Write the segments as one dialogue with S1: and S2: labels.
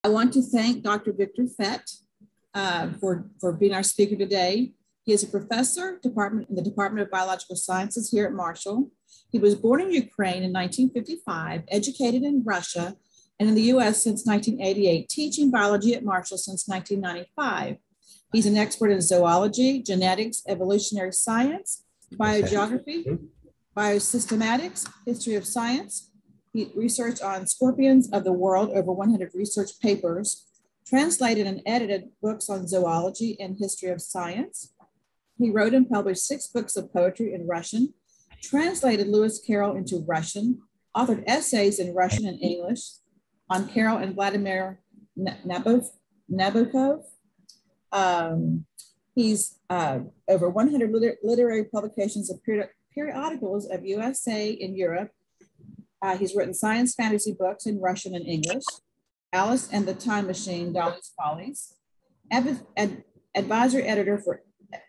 S1: I want to thank Dr. Victor Fett for being our speaker today. He is a professor in the Department of Biological Sciences here at Marshall. He was born in Ukraine in 1955, educated in Russia, and in the US since 1988, teaching biology at Marshall since 1995. He's an expert in zoology, genetics, evolutionary science, biogeography, biosystematics, history of science. He researched on scorpions of the world, over 100 research papers, translated and edited books on zoology and history of science. He wrote and published 6 books of poetry in Russian, translated Lewis Carroll into Russian, authored essays in Russian and English on Carroll and Vladimir Nabokov. He's over 100 literary publications of periodicals of USA and Europe. He's written science fantasy books in Russian and English, Alice and the Time Machine, Dolly's Follies, advisor editor for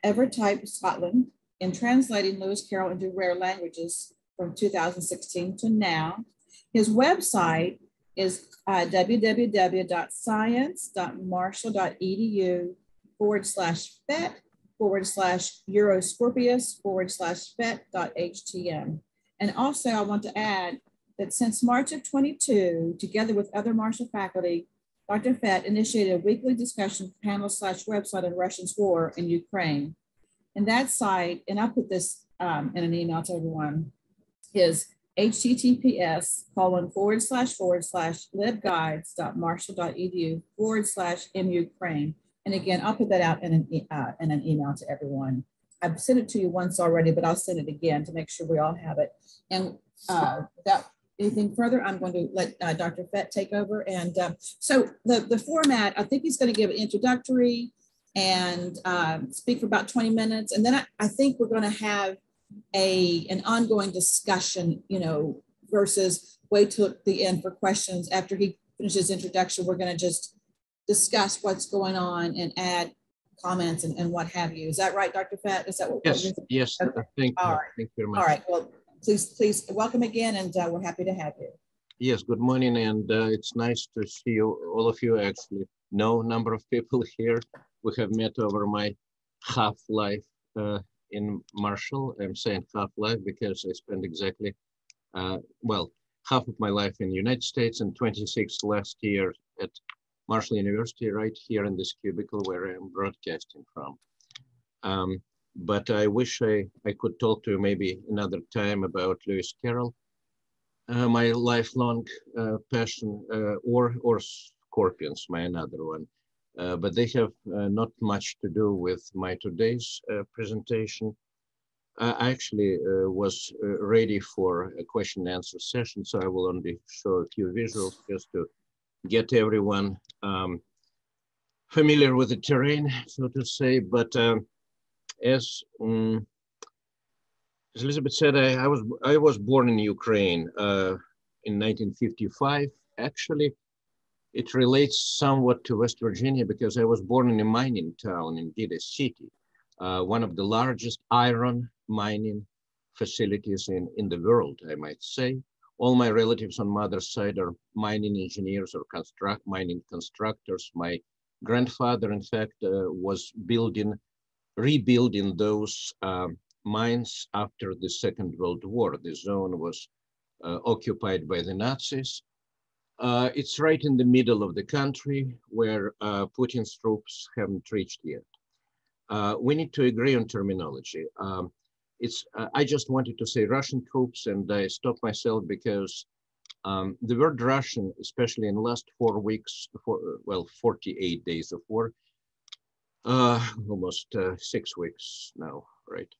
S1: Evertype Scotland in translating Lewis Carroll into rare languages from 2016 to now. His website is www.science.marshall.edu/vet/Euroscorpius/vet.htm. And also I want to add that since March of 22, together with other Marshall faculty, Dr. Fett initiated a weekly discussion panel/website on Russia's war in Ukraine. And that site, and I'll put this in an email to everyone, is https://libguides.marshall.edu/Ukraine. And again, I'll put that out in an email to everyone. I've sent it to you once already, but I'll send it again to make sure we all have it. And without anything further, I'm going to let Dr. Fett take over. And so the format, I think he's going to give an introductory and speak for about 20 minutes. And then I think we're going to have an ongoing discussion, versus wait till the end for questions. After he finishes introduction, we're going to just discuss what's going on and add comments and what have you. Is that right, Dr. Fett? Is that what?
S2: Yes, yes.
S1: Okay.
S2: Thank you.
S1: All right.
S2: Thank you very much.
S1: All right. Well, please welcome again, and we're happy to have you.
S2: Yes, good morning, and it's nice to see you, all of you. Actually, no number of people here. We have met over my half-life in Marshall. I'm saying half-life because I spent exactly, half of my life in the United States and 26 last year at Marshall University, right here in this cubicle where I'm broadcasting from. But I wish I could talk to you maybe another time about Lewis Carroll, my lifelong passion, or scorpions, my another one. But they have not much to do with my today's presentation. I actually was ready for a question and answer session, so I will only show a few visuals just to get everyone familiar with the terrain, so to say. But as Elizabeth said, I was born in Ukraine in 1955. Actually, it relates somewhat to West Virginia because I was born in a mining town in Vida City, one of the largest iron mining facilities in the world, I might say. All my relatives on mother's side are mining engineers or mining constructors. My grandfather, in fact, was rebuilding those mines after the Second World War. The zone was occupied by the Nazis. It's right in the middle of the country where Putin's troops haven't reached yet. We need to agree on terminology. I just wanted to say Russian troops, and I stopped myself because the word Russian, especially in the last 4 weeks, 48 days of war, almost 6 weeks now, right?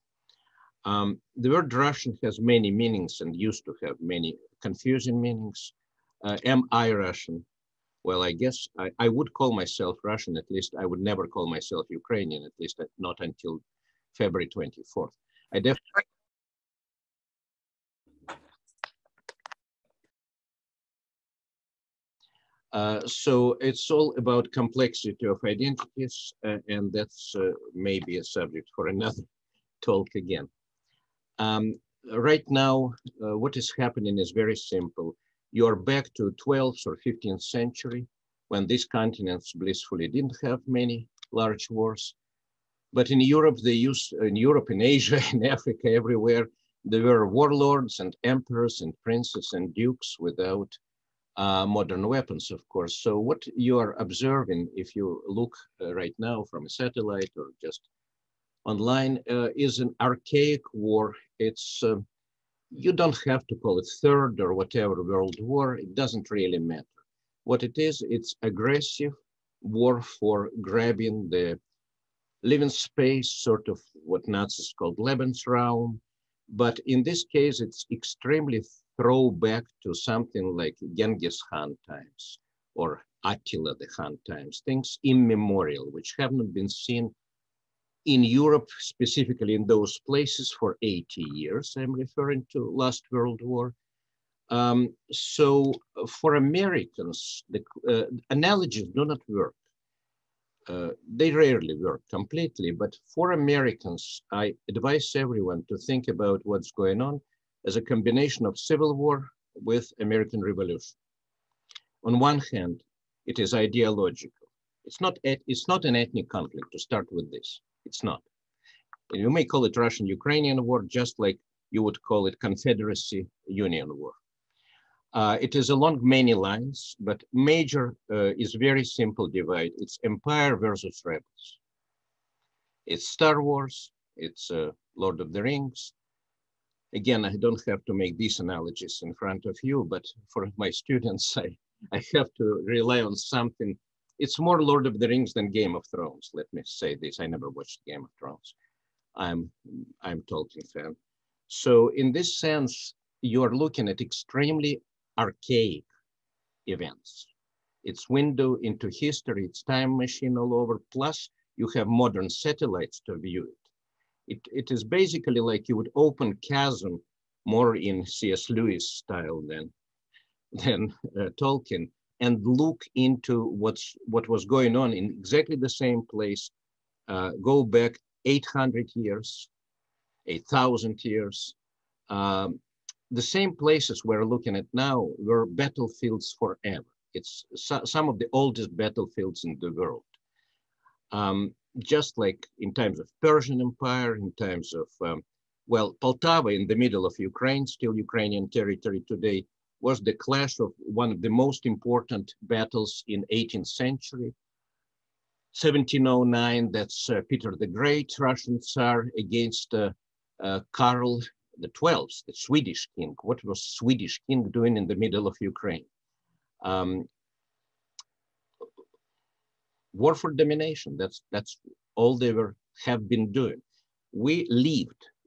S2: The word Russian has many meanings and used to have many confusing meanings. Am I Russian? Well, I guess I would call myself Russian. At least I would never call myself Ukrainian, at least not until February 24th. I definitely. So it's all about complexity of identities, and that's maybe a subject for another talk again. Right now, what is happening is very simple. You are back to 12th or 15th century. when these continents blissfully didn't have many large wars. But in Europe, in Asia, in Africa, everywhere, there were warlords and emperors and princes and dukes without modern weapons, of course. So what you are observing, if you look right now from a satellite or just online, is an archaic war. It's you don't have to call it third or whatever world war. It doesn't really matter. What it is, it's aggressive war for grabbing the living space, sort of what Nazis called Lebensraum. But in this case, it's extremely throwback to something like Genghis Khan times or Attila the Hun times, things immemorial, which have not been seen in Europe, specifically in those places, for 80 years. I'm referring to last World War. So for Americans, the analogies do not work. They rarely work completely, but for Americans, I advise everyone to think about what's going on as a combination of Civil War with American Revolution. On one hand, it is ideological. It's not an ethnic conflict, to start with this. It's not. And you may call it Russian-Ukrainian war, just like you would call it Confederacy-Union war. It is along many lines, but major is very simple divide. It's empire versus rebels. It's Star Wars, it's Lord of the Rings. Again, I don't have to make these analogies in front of you, but for my students, I have to rely on something. It's more Lord of the Rings than Game of Thrones. Let me say this. I never watched Game of Thrones. I'm Tolkien fan. So in this sense, you are looking at extremely archaic events. It's window into history, it's time machine all over, plus you have modern satellites to view it. It is basically like you would open chasm more in C.S. Lewis style than Tolkien, and look into what was going on in exactly the same place, go back 800 years, 8,000 years. The same places we're looking at now were battlefields forever. It's some of the oldest battlefields in the world. Just like in times of Persian Empire, in times of, well, Poltava in the middle of Ukraine, still Ukrainian territory today, was the clash of one of the most important battles in 18th century. 1709, that's Peter the Great, Russian Tsar, against Karl the 12th, the Swedish king. What was Swedish king doing in the middle of Ukraine? War for domination, that's all they have been doing. We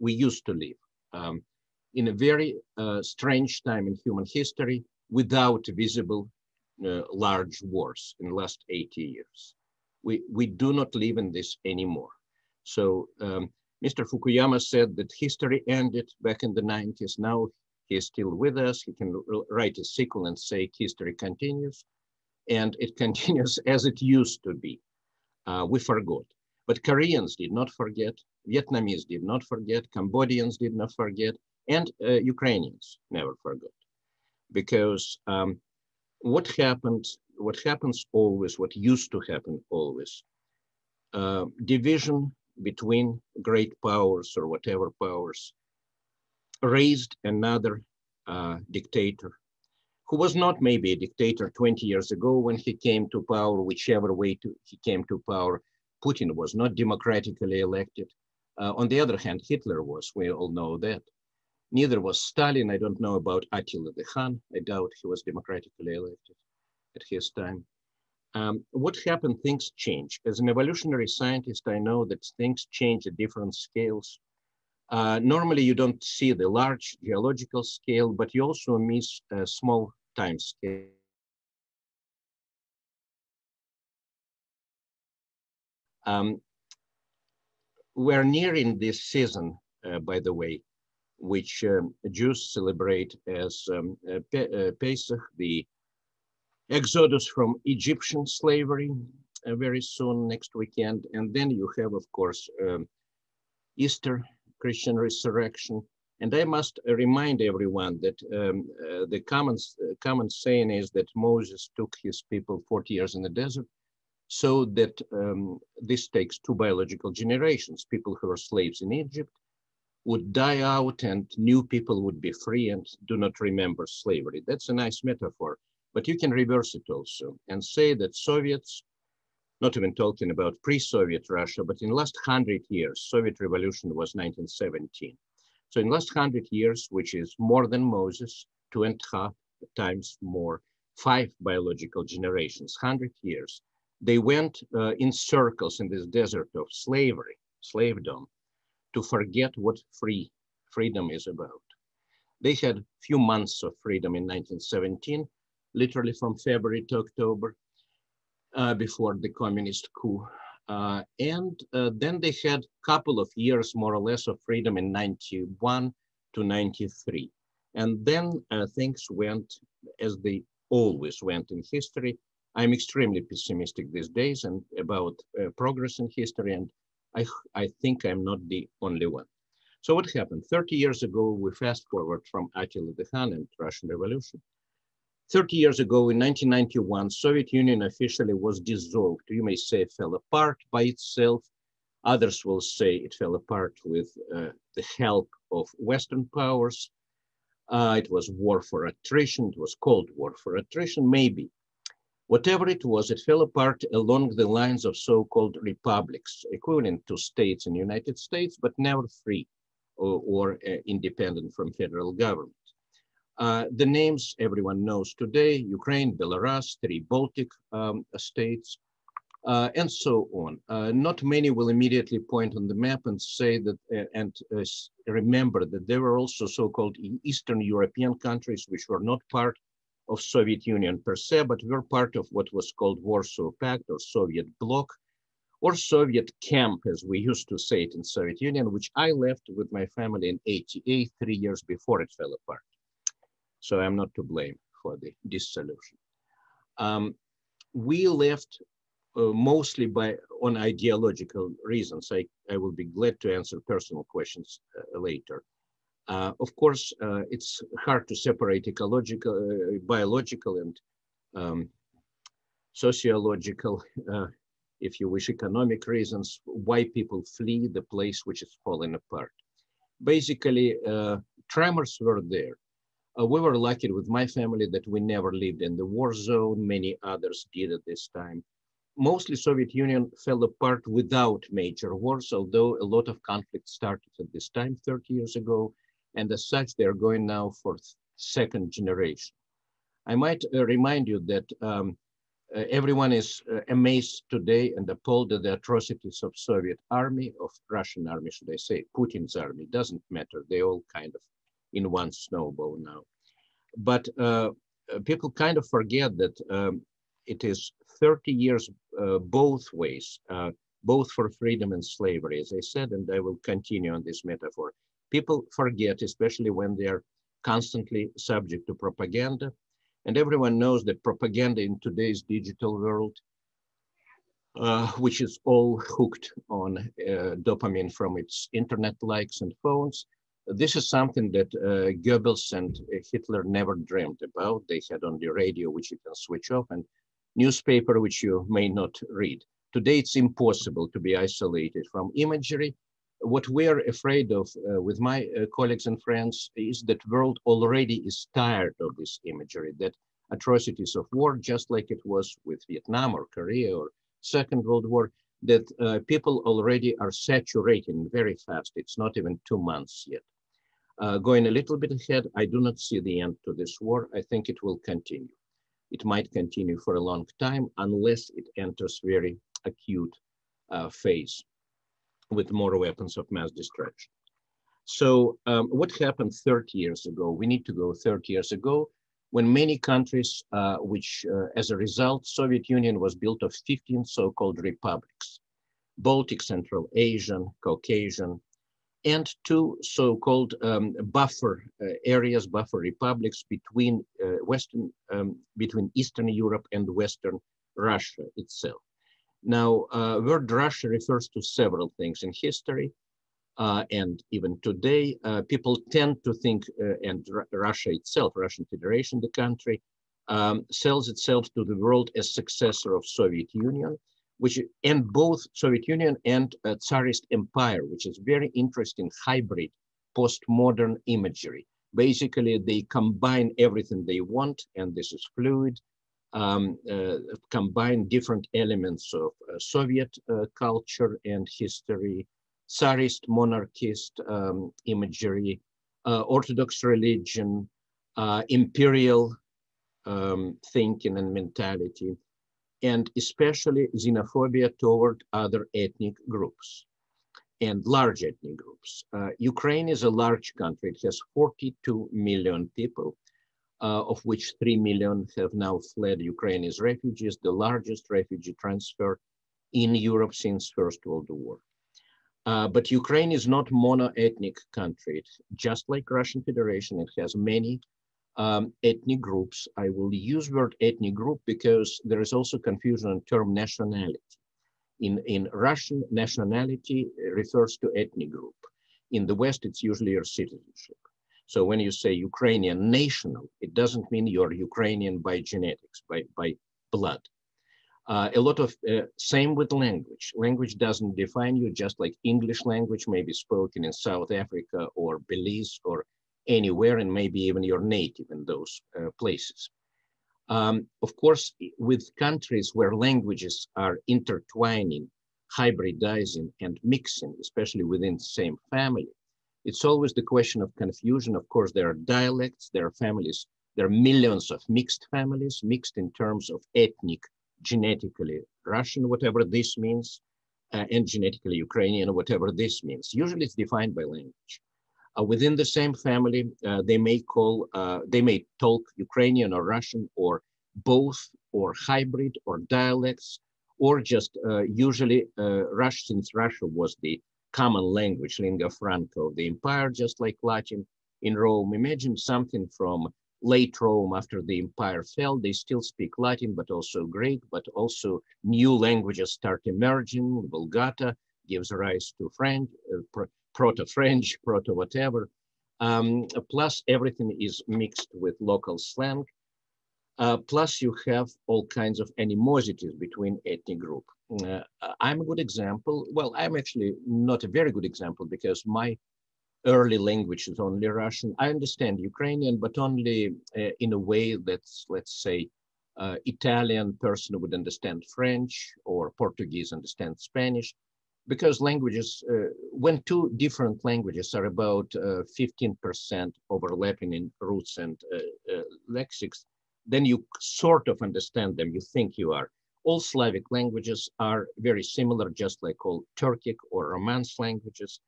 S2: used to live in a very strange time in human history without visible large wars in the last 80 years. We do not live in this anymore. So Mr. Fukuyama said that history ended back in the 90s. Now he is still with us. He can write a sequel and say history continues. And it continues as it used to be. We forgot. But Koreans did not forget. Vietnamese did not forget. Cambodians did not forget. And Ukrainians never forgot. Because what happens always, what used to happen always, division between great powers or whatever powers raised another dictator who was not maybe a dictator 20 years ago when he came to power, whichever way he came to power. Putin was not democratically elected. On the other hand, Hitler was, we all know that. Neither was Stalin. I don't know about Attila the Hun. I doubt he was democratically elected at his time. What happened? Things change. As an evolutionary scientist, I know that things change at different scales. Normally, you don't see the large geological scale, but you also miss a small time scale. We're nearing this season, by the way, which Jews celebrate as Pesach, the exodus from Egyptian slavery, very soon next weekend. And then you have, of course, Easter, Christian resurrection. And I must remind everyone that the common saying is that Moses took his people 40 years in the desert, so that this takes 2 biological generations. People who were slaves in Egypt would die out and new people would be free and do not remember slavery. That's a nice metaphor, but you can reverse it also and say that Soviets, not even talking about pre-Soviet Russia, but in the last 100 years, Soviet Revolution was 1917. So in the last 100 years, which is more than Moses, 2.5 times more, 5 biological generations, 100 years. They went in circles in this desert of slavery, slavedom, to forget what freedom is about. They had few months of freedom in 1917, literally from February to October, before the communist coup. Then they had a couple of years, more or less, of freedom in 91 to 93. And then things went as they always went in history. I'm extremely pessimistic these days and about progress in history, and I think I'm not the only one. So what happened? 30 years ago, we fast forward from Attila the Hun and Russian Revolution. 30 years ago, in 1991, Soviet Union officially was dissolved. You may say it fell apart by itself. Others will say it fell apart with the help of Western powers. It was war for attrition. It was Cold War for attrition, maybe. Whatever it was, it fell apart along the lines of so-called republics, equivalent to states in the United States, but never free or independent from federal government. The names everyone knows today: Ukraine, Belarus, 3 Baltic states, and so on. Not many will immediately point on the map and say that, remember that there were also so-called Eastern European countries which were not part of Soviet Union per se, but were part of what was called Warsaw Pact or Soviet Bloc, or Soviet camp, as we used to say it in Soviet Union, which I left with my family in 88, 3 years before it fell apart. So I'm not to blame for the dissolution. We left mostly on ideological reasons. I will be glad to answer personal questions later. Of course, it's hard to separate ecological, biological, and sociological, if you wish, economic reasons why people flee the place which is falling apart. Basically, tremors were there. We were lucky with my family that we never lived in the war zone. Many others did at this time. Mostly Soviet Union fell apart without major wars, although a lot of conflict started at this time 30 years ago. And as such, they're going now for 2nd generation. I might remind you that everyone is amazed today and appalled at the atrocities of Soviet army, of Russian army, should I say, Putin's army. Doesn't matter. They all kind of in one snowball now. But people kind of forget that it is 30 years both ways, both for freedom and slavery, as I said, and I will continue on this metaphor. People forget, especially when they are constantly subject to propaganda. And everyone knows that propaganda in today's digital world, which is all hooked on dopamine from its internet likes and phones. This is something that Goebbels and Hitler never dreamed about. They had on the radio, which you can switch off, and newspaper, which you may not read. Today, it's impossible to be isolated from imagery. What we are afraid of with my colleagues and friends is that the world already is tired of this imagery, that atrocities of war, just like it was with Vietnam or Korea or Second World War, that people already are saturating very fast. It's not even 2 months yet. Going a little bit ahead, I do not see the end to this war. I think it will continue. It might continue for a long time unless it enters very acute phase with more weapons of mass destruction. So what happened 30 years ago? We need to go 30 years ago when many countries, as a result, Soviet Union was built of 15 so-called republics, Baltic, Central Asian, Caucasian, and 2 so-called buffer areas, buffer republics between between Eastern Europe and Western Russia itself. Now, word Russia refers to several things in history. And even today, people tend to think, and Russia itself, Russian Federation, the country, sells itself to the world as successor of Soviet Union, and both Soviet Union and Tsarist Empire, which is very interesting hybrid postmodern imagery. Basically, they combine everything they want, and this is fluid, combine different elements of Soviet culture and history, Tsarist monarchist imagery, Orthodox religion, imperial thinking and mentality, and especially xenophobia toward other ethnic groups and large ethnic groups. Ukraine is a large country. It has 42 million people, of which 3 million have now fled Ukraine as refugees, the largest refugee transfer in Europe since First World War. But Ukraine is not mono-ethnic country. Just like Russian Federation, it has many ethnic groups. I will use word ethnic group because there is also confusion on term nationality. In Russian, nationality refers to ethnic group. In the West, it's usually your citizenship. So when you say Ukrainian national, it doesn't mean you're Ukrainian by genetics, by blood. A lot of, same with language. Language doesn't define you, just like English language may be spoken in South Africa or Belize or anywhere, and maybe even you're native in those places. Of course, with countries where languages are intertwining, hybridizing, and mixing, especially within the same family, it's always the question of confusion. Of course, there are dialects, there are families, there are millions of mixed families, mixed in terms of ethnic, genetically Russian, whatever this means, and genetically Ukrainian, whatever this means. Usually it's defined by language. Within the same family, they may talk Ukrainian or Russian or both, or hybrid or dialects, or just usually Russian, since Russia was the common language, lingua franca of the empire, just like Latin in Rome. Imagine something from late Rome after the empire fell. They still speak Latin, but also Greek, but also new languages start emerging. Vulgata gives rise to French, proto-French, proto-whatever. Plus everything is mixed with local slang. Plus you have all kinds of animosities between ethnic group. I'm a good example. Well, I'm actually not a very good example because my early language is only Russian. I understand Ukrainian, but only in a way that's, let's say, Italian person would understand French or Portuguese understand Spanish, because languages, when two different languages are about 15% overlapping in roots and lexics, then you sort of understand them, you think you are. All Slavic languages are very similar, just like all Turkic or Romance languages.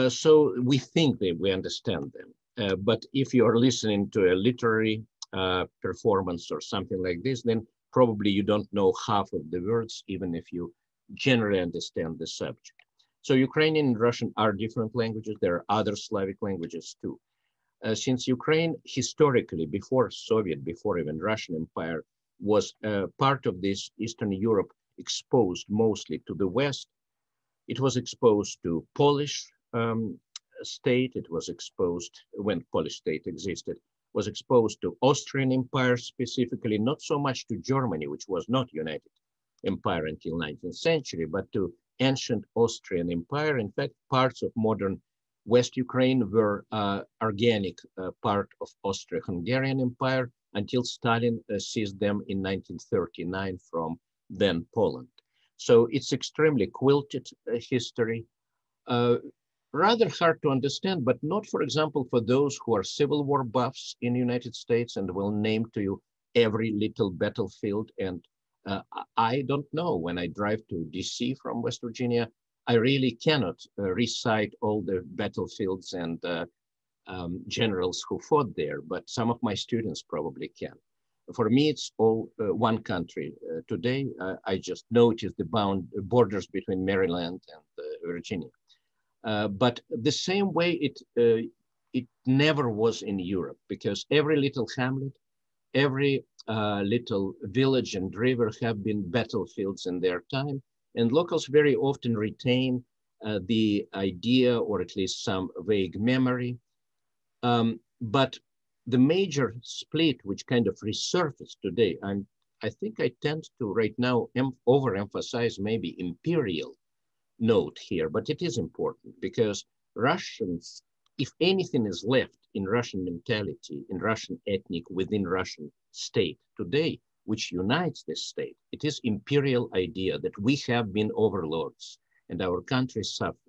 S2: So we think that we understand them. But if you are listening to a literary performance or something like this, then probably you don't know half of the words, even if you generally understand the subject. So Ukrainian and Russian are different languages. There are other Slavic languages too. Since Ukraine historically, before Soviet, before even Russian Empire, was part of this Eastern Europe exposed mostly to the West, it was exposed to Polish state, it was exposed, when Polish state existed, was exposed to Austrian Empire specifically, not so much to Germany, which was not United Empire until 19th century, but to ancient Austrian Empire. In fact, parts of modern West Ukraine were organic part of Austro-Hungarian Empire until Stalin seized them in 1939 from then Poland. So it's extremely quilted history, rather hard to understand, but not, for example, for those who are Civil War buffs in the United States and will name to you every little battlefield. And I don't know, when I drive to DC from West Virginia, I really cannot recite all the battlefields and generals who fought there, but some of my students probably can. For me, it's all one country. Today, I just noticed the borders between Maryland and Virginia. But the same way it never was in Europe, because every little hamlet, every little village and river have been battlefields in their time. And locals very often retain the idea, or at least some vague memory. But the major split, which kind of resurfaced today, I think I tend to right now overemphasize maybe imperial note here, but it is important because Russians, if anything is left in Russian mentality, in Russian ethnic, within Russian state today, which unites this state, it is imperial idea that we have been overlords and our country suffered.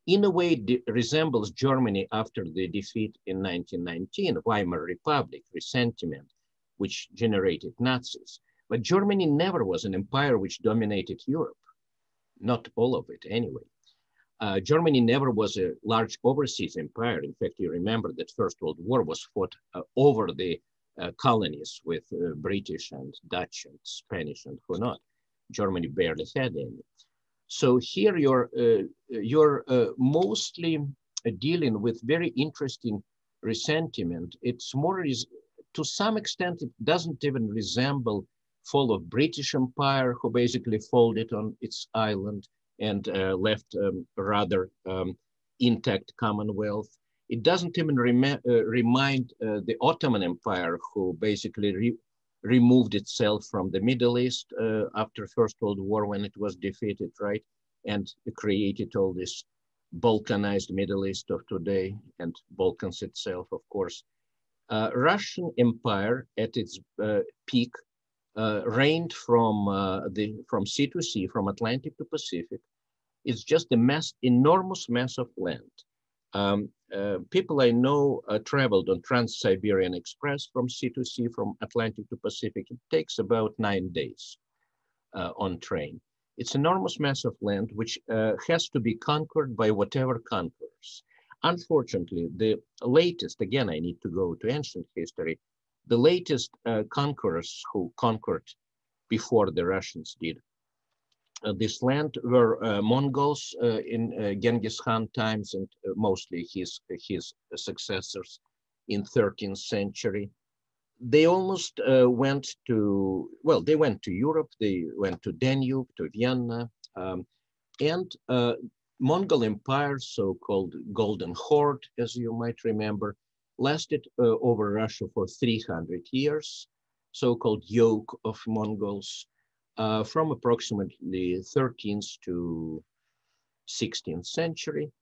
S2: In a way, it resembles Germany after the defeat in 1919, Weimar Republic, resentment, which generated Nazis. But Germany never was an empire which dominated Europe. Not all of it anyway. Germany never was a large overseas empire. In fact, you remember that First World War was fought over the colonies with British and Dutch and Spanish and who not. Germany barely had any. So here you're mostly dealing with very interesting resentment. It's more, to some extent, it doesn't even resemble fall of British Empire, who basically folded on its island and left rather intact Commonwealth. It doesn't even remind the Ottoman Empire, who basically removed itself from the Middle East after First World War when it was defeated, right? And created all this Balkanized Middle East of today and Balkans itself, of course. Russian Empire at its peak reigned from sea to sea, from Atlantic to Pacific. It's just a enormous mass of land. People I know traveled on Trans-Siberian Express from sea to sea, from Atlantic to Pacific. It takes about 9 days on train. It's an enormous mass of land which has to be conquered by whatever conquers. Unfortunately, the latest, again, I need to go to ancient history, the latest conquerors who conquered before the Russians did this land were Mongols in Genghis Khan times, and mostly his successors in 13th century. They almost went to Europe, they went to Danube, to Vienna, and Mongol Empire, so-called Golden Horde, as you might remember, lasted over Russia for 300 years, so-called yoke of Mongols, from approximately 13th to 16th century,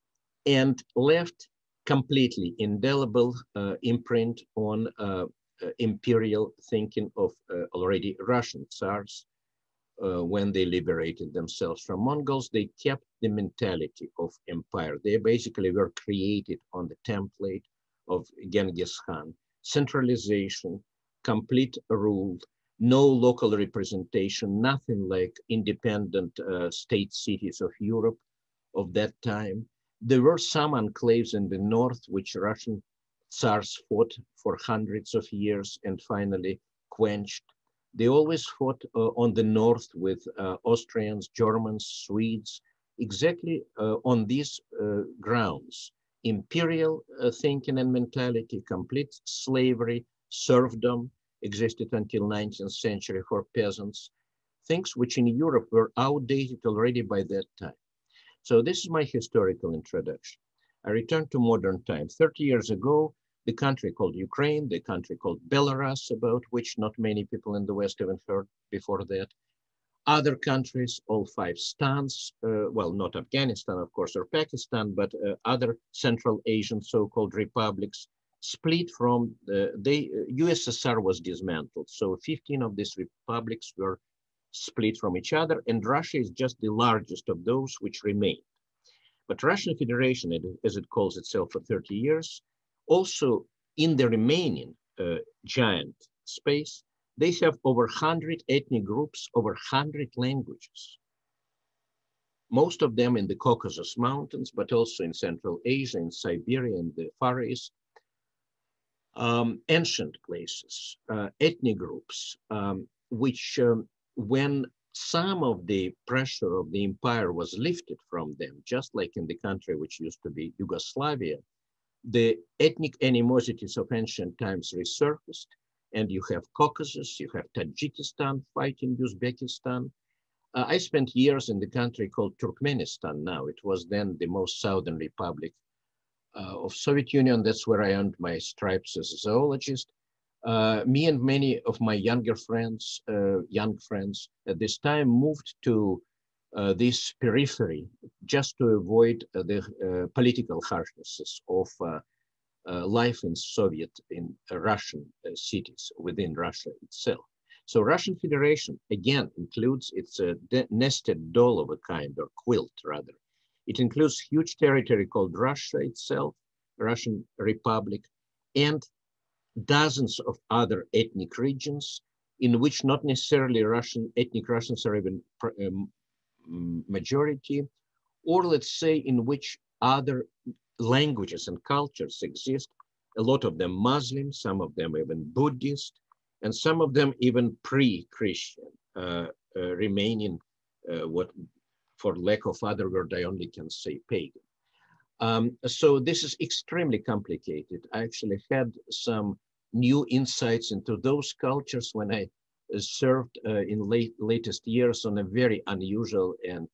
S2: and left completely indelible imprint on imperial thinking of already Russian Tsars. When they liberated themselves from Mongols, they kept the mentality of empire. They basically were created on the template of Genghis Khan. Centralization, complete rule, no local representation, nothing like independent state cities of Europe of that time. There were some enclaves in the north, which Russian Tsars fought for hundreds of years and finally quenched. They always fought on the north with Austrians, Germans, Swedes, exactly on these grounds. Imperial thinking and mentality, complete slavery, serfdom existed until 19th century for peasants, things which in Europe were outdated already by that time. So this is my historical introduction. I return to modern times. 30 years ago, the country called Ukraine, the country called Belarus, about which not many people in the West haven't heard before that. Other countries, all 5 stans, well, not Afghanistan, of course, or Pakistan, but other Central Asian so-called republics, split from the USSR was dismantled. So 15 of these republics were split from each other, and Russia is just the largest of those which remain. But Russian Federation, as it calls itself for 30 years, also in the remaining giant space, they have over 100 ethnic groups, over 100 languages. Most of them in the Caucasus Mountains, but also in Central Asia, in Siberia, and the Far East. Ancient places, ethnic groups, which when some of the pressure of the empire was lifted from them, just like in the country which used to be Yugoslavia, the ethnic animosities of ancient times resurfaced, and you have Caucasus, you have Tajikistan fighting Uzbekistan, I spent years in the country called Turkmenistan now. It was then the most southern republic of Soviet Union. That's where I earned my stripes as a zoologist. Me and many of my younger friends, young friends at this time moved to this periphery just to avoid the political harshnesses of life in Soviet, in Russian cities within Russia itself. So Russian Federation, again, includes, it's a nested doll of a kind, or quilt rather. It includes huge territory called Russia itself, Russian Republic, and dozens of other ethnic regions in which not necessarily ethnic Russians are even majority, or let's say in which other languages and cultures exist, a lot of them Muslim, some of them even Buddhist, and some of them even pre-Christian, remaining what, for lack of other word, I only can say pagan. So this is extremely complicated. I actually had some new insights into those cultures when I served in latest years on a very unusual and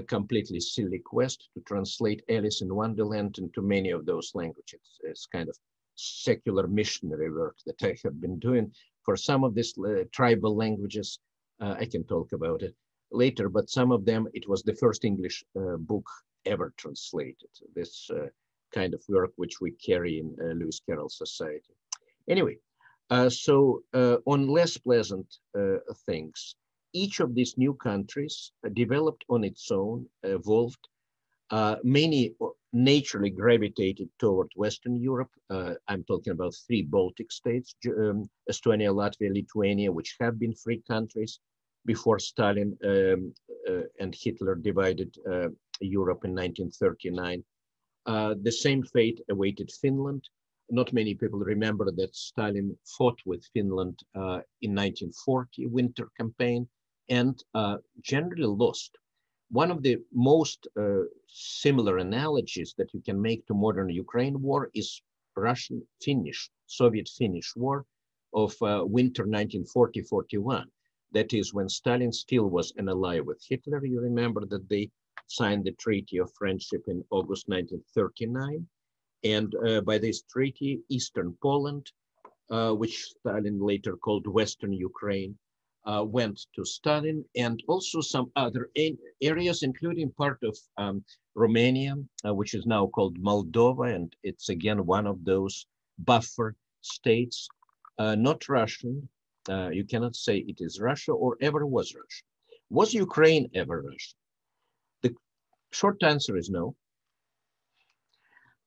S2: completely silly quest to translate Alice in Wonderland into many of those languages. It's kind of secular missionary work that I have been doing for some of these tribal languages. I can talk about it later, but some of them, it was the first English book ever translated. This kind of work which we carry in Lewis Carroll Society. Anyway, so on less pleasant things, each of these new countries developed on its own, evolved. Many naturally gravitated toward Western Europe. I'm talking about 3 Baltic states, Estonia, Latvia, Lithuania, which have been free countries before Stalin and Hitler divided Europe in 1939. The same fate awaited Finland. Not many people remember that Stalin fought with Finland in 1940 winter campaign and generally lost. One of the most similar analogies that you can make to modern Ukraine war is Russian-Finnish, Soviet-Finnish war of winter 1940-41. That is when Stalin still was an ally with Hitler. You remember that they signed the Treaty of Friendship in August 1939. And by this treaty, Eastern Poland, which Stalin later called Western Ukraine, went to Stalin, and also some other areas, including part of Romania, which is now called Moldova, and it's again one of those buffer states, not Russian. You cannot say it is Russia or ever was Russia. Was Ukraine ever Russia? The short answer is no.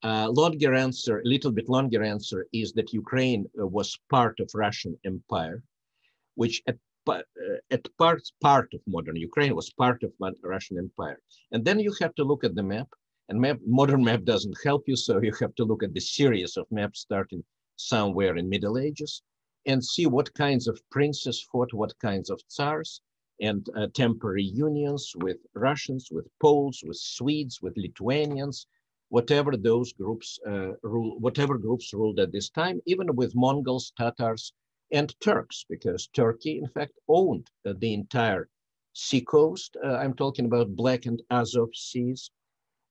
S2: Longer answer, a little bit longer answer, is that Ukraine was part of Russian Empire, which at part of modern Ukraine was part of Russian Empire. And then you have to look at the map, and modern map doesn't help you, so you have to look at the series of maps starting somewhere in Middle Ages and see what kinds of princes fought what kinds of tsars, and temporary unions with Russians, with Poles, with Swedes, with Lithuanians, whatever those groups ruled at this time, even with Mongols, Tatars, and Turks, because Turkey, in fact, owned the entire sea coast. I'm talking about Black and Azov seas.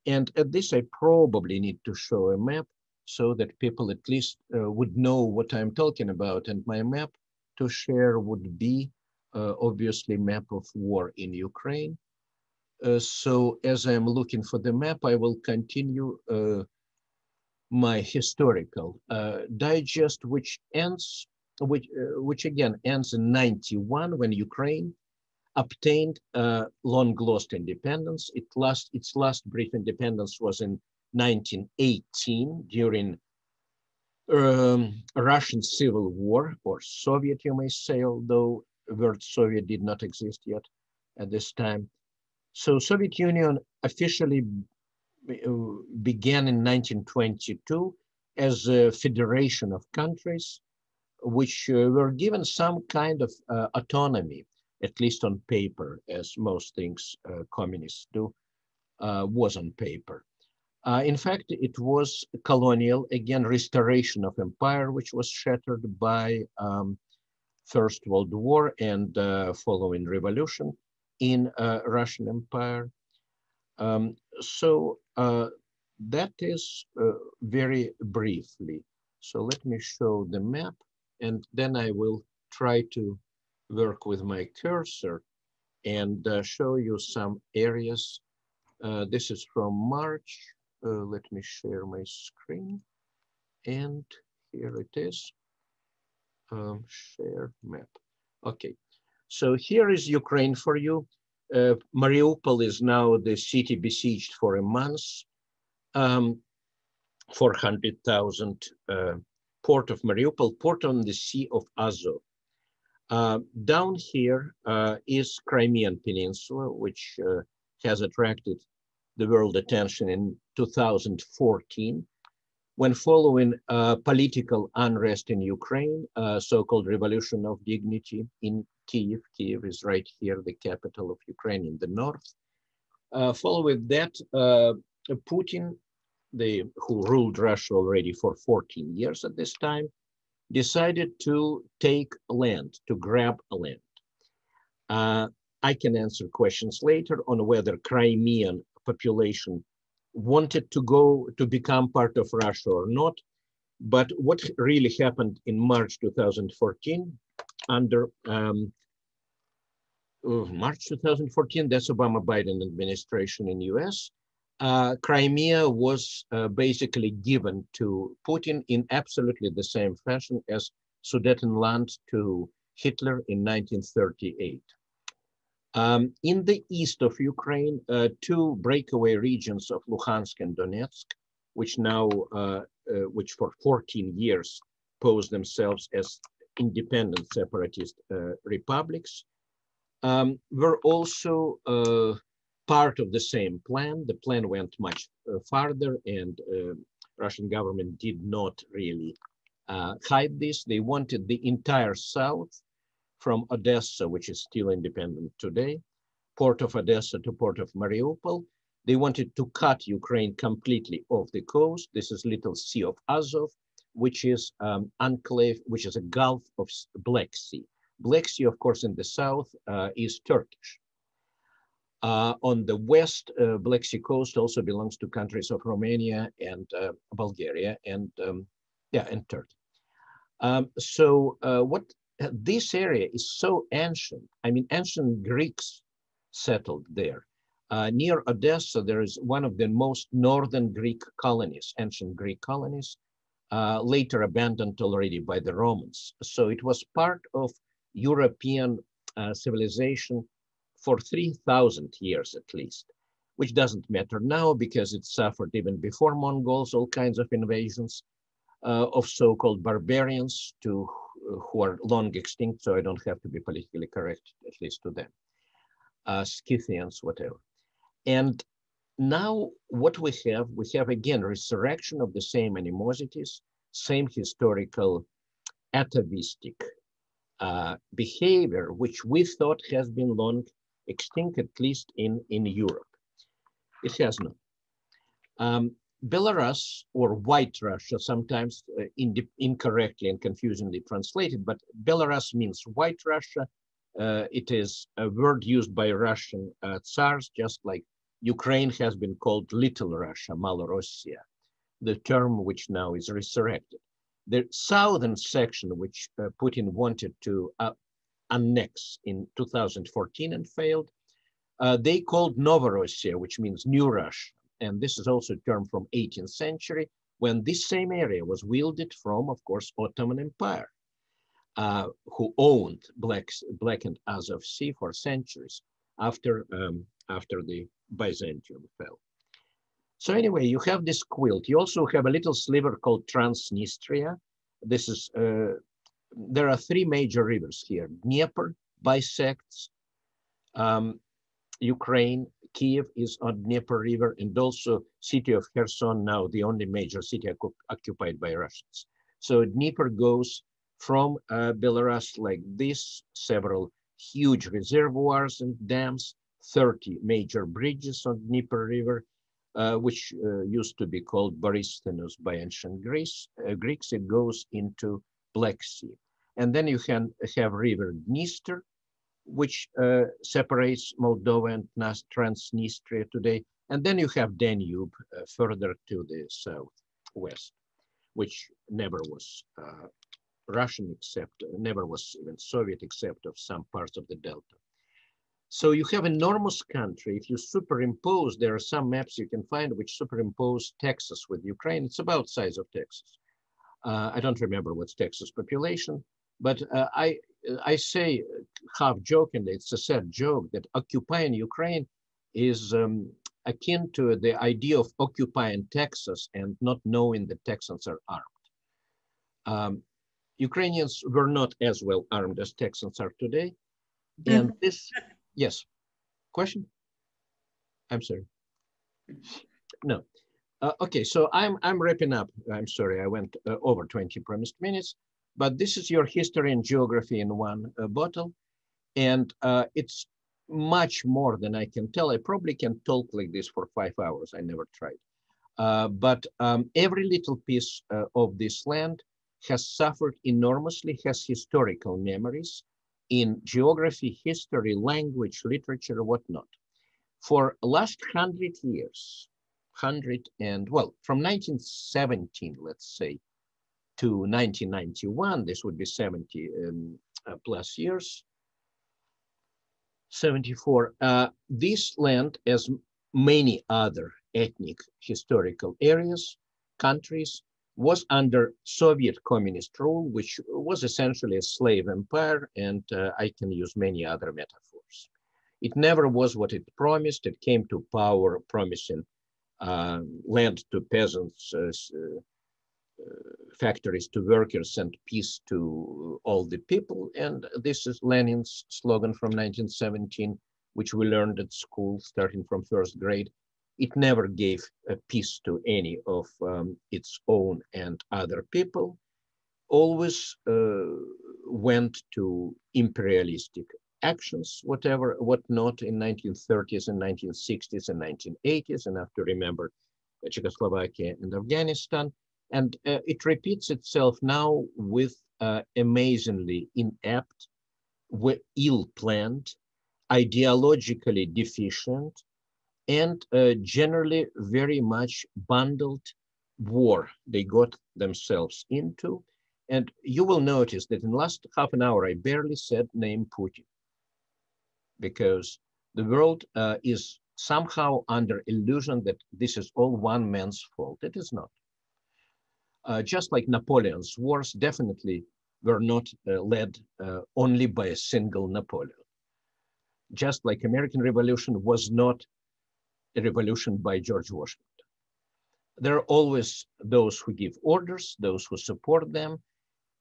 S2: And at this, I probably need to show a map so that people at least would know what I'm talking about. And my map to share would be obviously map of war in Ukraine. So as I'm looking for the map, I will continue my historical digest, which again ends in 91 when Ukraine obtained long lost independence. Its last brief independence was in 1918 during Russian Civil War, or Soviet, you may say, although the word Soviet did not exist yet at this time. So Soviet Union officially began in 1922 as a federation of countries which were given some kind of autonomy, at least on paper, as most things communists do, was on paper. In fact, it was colonial, again, restoration of empire, which was shattered by First World War and following revolution. in Russian Empire. So that is very briefly. So let me show the map, and then I will try to work with my cursor and show you some areas. This is from March. Let me share my screen. And here it is. Share map. Okay, so here is Ukraine for you. Mariupol is now the city besieged for a month. 400,000 port of Mariupol, port on the Sea of Azov. Down here is Crimean Peninsula, which has attracted the world attention in 2014, when following political unrest in Ukraine, so-called Revolution of Dignity in Kiev. Kiev is right here, the capital of Ukraine in the north. Following that, Putin, who ruled Russia already for 14 years at this time, decided to take land, to grab land. I can answer questions later on whether Crimean population wanted to become part of Russia or not. But what really happened in March 2014, under March 2014, that's Obama-Biden administration in US, Crimea was basically given to Putin in absolutely the same fashion as Sudetenland to Hitler in 1938. In the east of Ukraine, two breakaway regions of Luhansk and Donetsk, which now, which for 14 years posed themselves as independent separatist republics, were also part of the same plan. The plan went much farther, and Russian government did not really hide this. They wanted the entire south, from Odessa, which is still independent today, port of Odessa to port of Mariupol. They wanted to cut Ukraine completely off the coast. This is little Sea of Azov, which is enclave, which is a Gulf of Black Sea. Black Sea, of course, in the south is Turkish. On the west, Black Sea coast also belongs to countries of Romania and Bulgaria and and Turkey. This area is so ancient. I mean, ancient Greeks settled there. Near Odessa, there is one of the most northern Greek colonies, ancient Greek colonies, later abandoned already by the Romans. So it was part of European civilization for 3,000 years at least, which doesn't matter now because it suffered even before Mongols, all kinds of invasions of so-called barbarians who are long extinct, so I don't have to be politically correct, at least to them. Scythians, whatever. And now what we have again, resurrection of the same animosities, same historical atavistic behavior, which we thought has been long extinct, at least in Europe. It has not. Belarus, or White Russia, sometimes incorrectly and confusingly translated, but Belarus means White Russia. It is a word used by Russian Tsars, just like Ukraine has been called Little Russia, Malorossia, the term which now is resurrected. The southern section, which Putin wanted to annex in 2014 and failed, they called Novorossia, which means New Russia. And this is also a term from 18th century, when this same area was wielded from, of course, Ottoman Empire, who owned Black and Azov Sea for centuries after the Byzantium fell. So anyway, you have this quilt. You also have a little sliver called Transnistria. This is, there are three major rivers here. Dnieper bisects Ukraine. Kiev is on Dnieper River, and also city of Kherson, now the only major city occupied by Russians. So Dnieper goes from Belarus like this, several huge reservoirs and dams, 30 major bridges on Dnieper River, which used to be called Borysthenes by ancient Greeks. It goes into Black Sea. And then you can have river Dniester, which separates Moldova and Transnistria today. And then you have Danube further to the southwest, which never was Russian except, never was even Soviet except of some parts of the Delta. So you have enormous country. If you superimpose, there are some maps you can find which superimpose Texas with Ukraine. It's about size of Texas. I don't remember what's Texas population, but I say half jokingly, it's a sad joke that occupying Ukraine is akin to the idea of occupying Texas and not knowing that Texans are armed. Ukrainians were not as well armed as Texans are today. And this, yes, question? I'm sorry. No. Okay, so I'm wrapping up. I'm sorry, I went over 20 promised minutes, but this is your history and geography in one bottle. And it's much more than I can tell. I probably can talk like this for 5 hours. I never tried. But every little piece of this land has suffered enormously, has historical memories in geography, history, language, literature, whatnot. For last 100 years, from 1917, let's say, to 1991, this would be 70 plus years, 74. This land, as many other ethnic historical areas, countries, was under Soviet communist rule, which was essentially a slave empire, and I can use many other metaphors. It never was what it promised. It came to power promising land to peasants, factories to workers, and peace to all the people. And this is Lenin's slogan from 1917, which we learned at school starting from first grade. It never gave peace to any of its own and other people, always went to imperialistic actions, whatnot in 1930s and 1960s and 1980s, and I have to remember Czechoslovakia and Afghanistan. And it repeats itself now with amazingly inept, ill-planned, ideologically deficient, and generally very much bundled war they got themselves into. And you will notice that in the last half an hour, I barely said name Putin, because the world is somehow under illusion that this is all one man's fault. It is not. Just like Napoleon's wars definitely were not led only by a single Napoleon. Just like American Revolution was not a revolution by George Washington. There are always those who give orders, those who support them,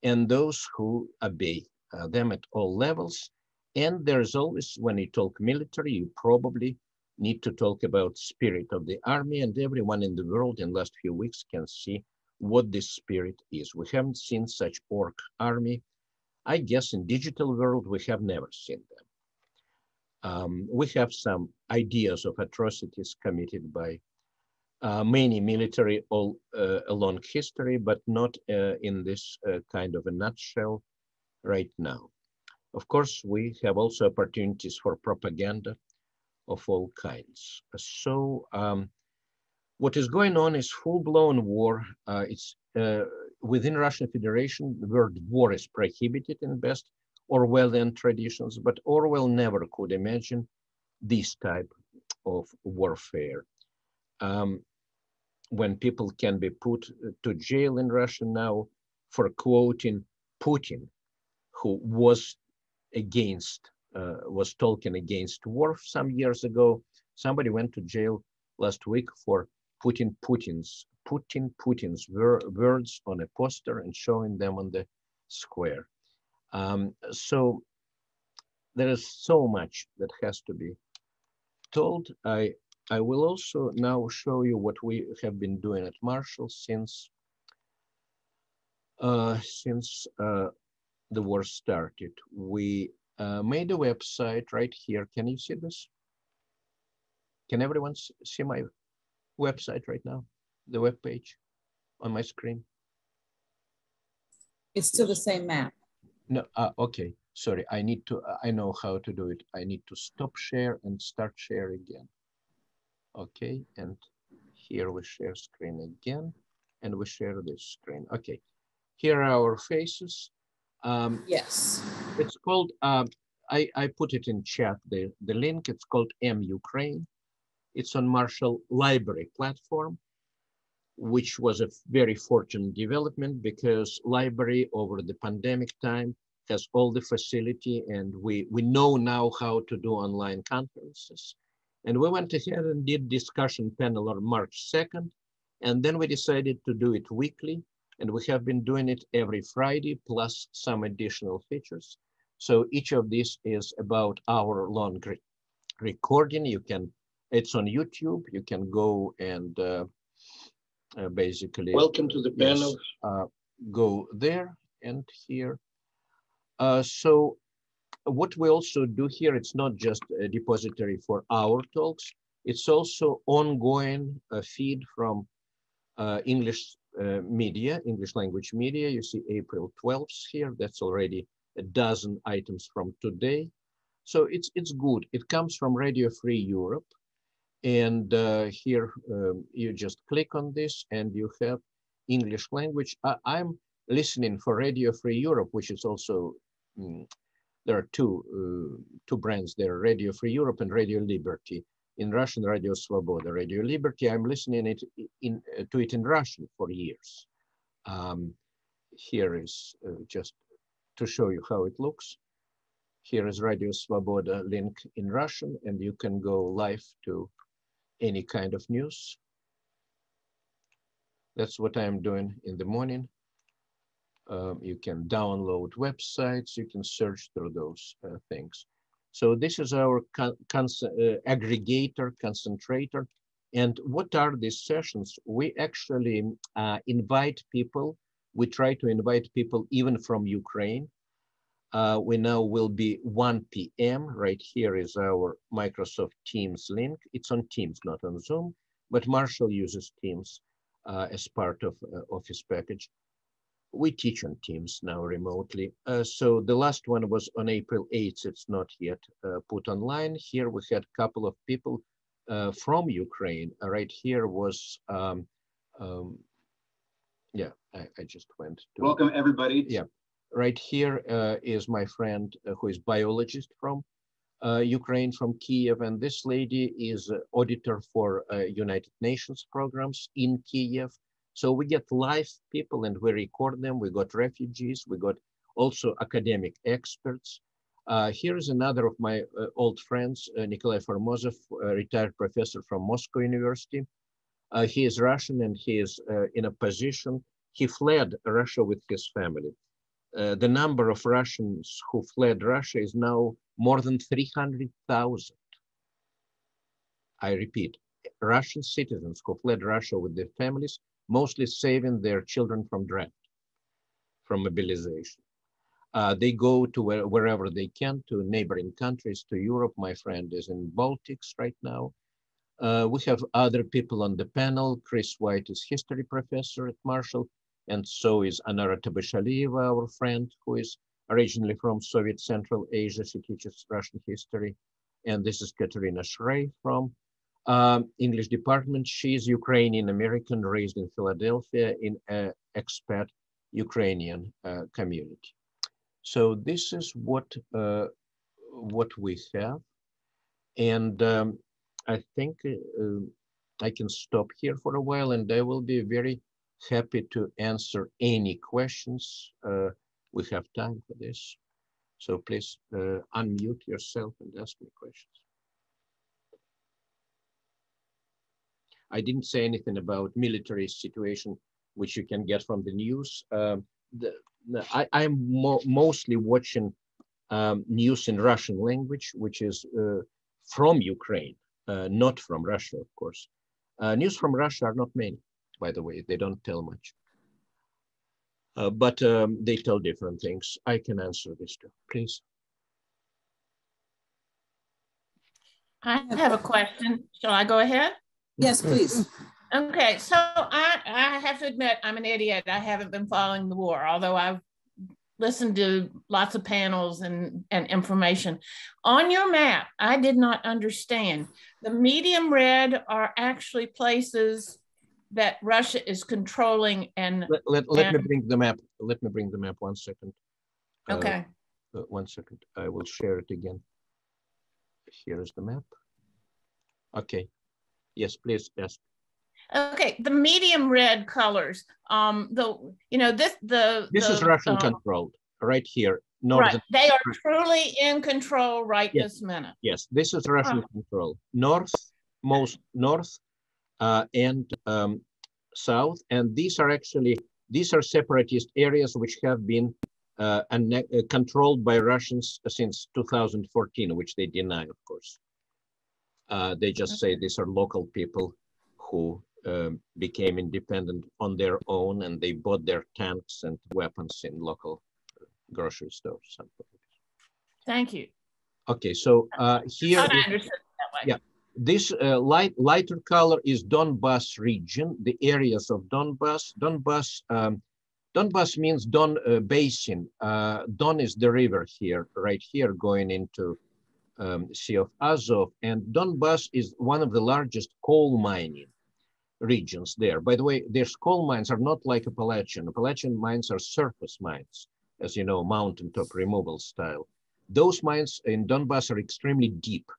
S2: and those who obey them at all levels. And there's always, when you talk military, you probably need to talk about spirit of the army, and everyone in the world in the last few weeks can see what this spirit is. We haven't seen such orc army. I guess in digital world, we have never seen them. We have some ideas of atrocities committed by many military all along history, but not in this kind of a nutshell right now. Of course, we have also opportunities for propaganda of all kinds. So what is going on is full-blown war. It's within Russian Federation, the word war is prohibited in best Orwellian traditions, but Orwell never could imagine this type of warfare. When people can be put to jail in Russia now for quoting Putin, who was talking against war some years ago. Somebody went to jail last week for putting Putin's words on a poster and showing them on the square. So there is so much that has to be told. I will also now show you what we have been doing at Marshall since the war started. We made a website right here. Can you see this? Can everyone see my website right now? The web page on my screen?
S1: It's still the same map.
S2: No, okay. Sorry, I know how to do it. I need to stop share and start share again. Okay, and here we share screen again, and we share this screen. Okay, here are our faces.
S1: Yes.
S2: It's called, I put it in chat, the link, it's called M-Ukraine. It's on Marshall Library platform, which was a very fortunate development because library over the pandemic time has all the facility, and we know now how to do online conferences. And we went ahead and did discussion panel on March 2nd, and then we decided to do it weekly, and we have been doing it every Friday plus some additional features. So each of these is about hour-long recording. It's on YouTube. You can go and basically welcome to the panel. Go there and here. So what we also do here, it's not just a depository for our talks, it's also ongoing feed from English media, English language media. You see April 12th here, that's already a dozen items from today. So it's good. It comes from Radio Free Europe. And here you just click on this and you have English language. I'm listening for Radio Free Europe, which is also, there are two brands there, Radio Free Europe and Radio Liberty. In Russian, Radio Svoboda. Radio Liberty, I'm listening to it in Russian for years. Here is just to show you how it looks. Here is Radio Svoboda link in Russian, and you can go live to any kind of news. That's what I'm doing in the morning. You can download websites, you can search through those things. So this is our aggregator, concentrator. And what are these sessions? We actually invite people. We try to invite people even from Ukraine. We now will be 1 p.m. Right here is our Microsoft Teams link. It's on Teams, not on Zoom, but Marshall uses Teams as part of Office package. We teach on Teams now remotely. So the last one was on April 8th. It's not yet put online. Here we had a couple of people from Ukraine. Right here was, yeah, I just went to.
S3: Welcome everybody.
S2: Yeah. Right here is my friend who is biologist from Ukraine, from Kiev, and this lady is auditor for United Nations programs in Kiev. So we get live people and we record them. We got refugees, we got also academic experts. Here is another of my old friends, Nikolai Formozov, retired professor from Moscow University. He is Russian and he is in a position, he fled Russia with his family. The number of Russians who fled Russia is now more than 300,000. I repeat, Russian citizens who fled Russia with their families, mostly saving their children from draft, from mobilization. They go to wherever they can, to neighboring countries, to Europe. My friend is in Baltics right now. We have other people on the panel. Chris White is history professor at Marshall, and so is Anara Tabashalieva, our friend, who is originally from Soviet Central Asia. She teaches Russian history. And this is Katerina Shrey from English department. She's Ukrainian American, raised in Philadelphia in an expat Ukrainian community. So this is what we have. And I think I can stop here for a while, and I will be very happy to answer any questions. We have time for this. So please unmute yourself and ask me questions. I didn't say anything about military situation, which you can get from the news. I'm mostly watching news in Russian language, which is from Ukraine, not from Russia, of course. News from Russia are not many, by the way. They don't tell much. But they tell different things. I can answer this too, please.
S4: I have a question. Shall I go ahead?
S1: Yes, please.
S4: Okay, so I have to admit I'm an idiot. I haven't been following the war, although I've listened to lots of panels and information. On your map, I did not understand. The medium red are actually places that Russia is controlling and—
S2: Let me bring the map. Let me bring the map 1 second.
S4: Okay.
S2: 1 second. I will share it again. Here is the map. Okay. Yes, please. Yes.
S4: Okay. The medium red colors. This
S2: is Russian controlled right here. Northern.
S4: Right. They are truly in control right this minute.
S2: Yes. This is Russian control. North, most north, and south, and these are separatist areas which have been controlled by Russians since 2014, which they deny, of course. They just say these are local people who became independent on their own, and they bought their tanks and weapons in local grocery stores.
S4: Thank you.
S2: Okay, so here,
S4: I understood that way.
S2: Yeah. This lighter color is Donbas region, the areas of Donbas. Donbas means Don Basin. Don is the river here, right here, going into Sea of Azov. And Donbas is one of the largest coal mining regions there. By the way, their coal mines are not like Appalachian. Appalachian mines are surface mines, as you know, mountaintop removal style. Those mines in Donbas are extremely deep.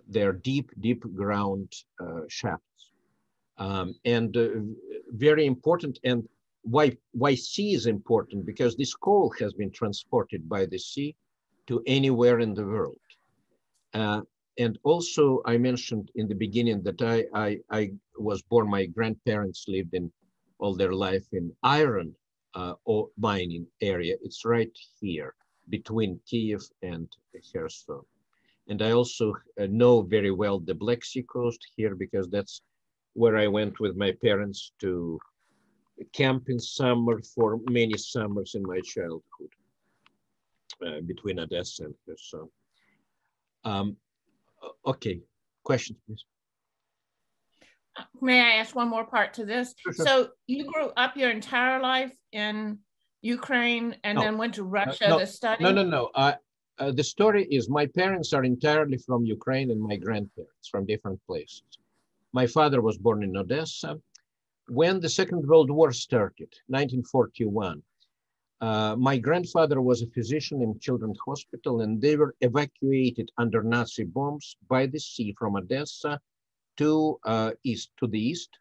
S2: They're deep ground shafts, and very important. And why sea is important? Because this coal has been transported by the sea to anywhere in the world. And also, I mentioned in the beginning that I was born. My grandparents lived in all their life in iron or mining area. It's right here between Kiev and Kherson. And I also know very well the Black Sea coast here, because that's where I went with my parents to camp in summer for many summers in my childhood, between Odessa and Kherson. Okay, questions, please.
S4: May I ask one more part to this? Sure. So you grew up your entire life in Ukraine and then went to Russia to study?
S2: No. The story is my parents are entirely from Ukraine and my grandparents from different places. My father was born in Odessa. When the Second World War started, 1941, my grandfather was a physician in Children's Hospital, and they were evacuated under Nazi bombs by the sea from Odessa to the east,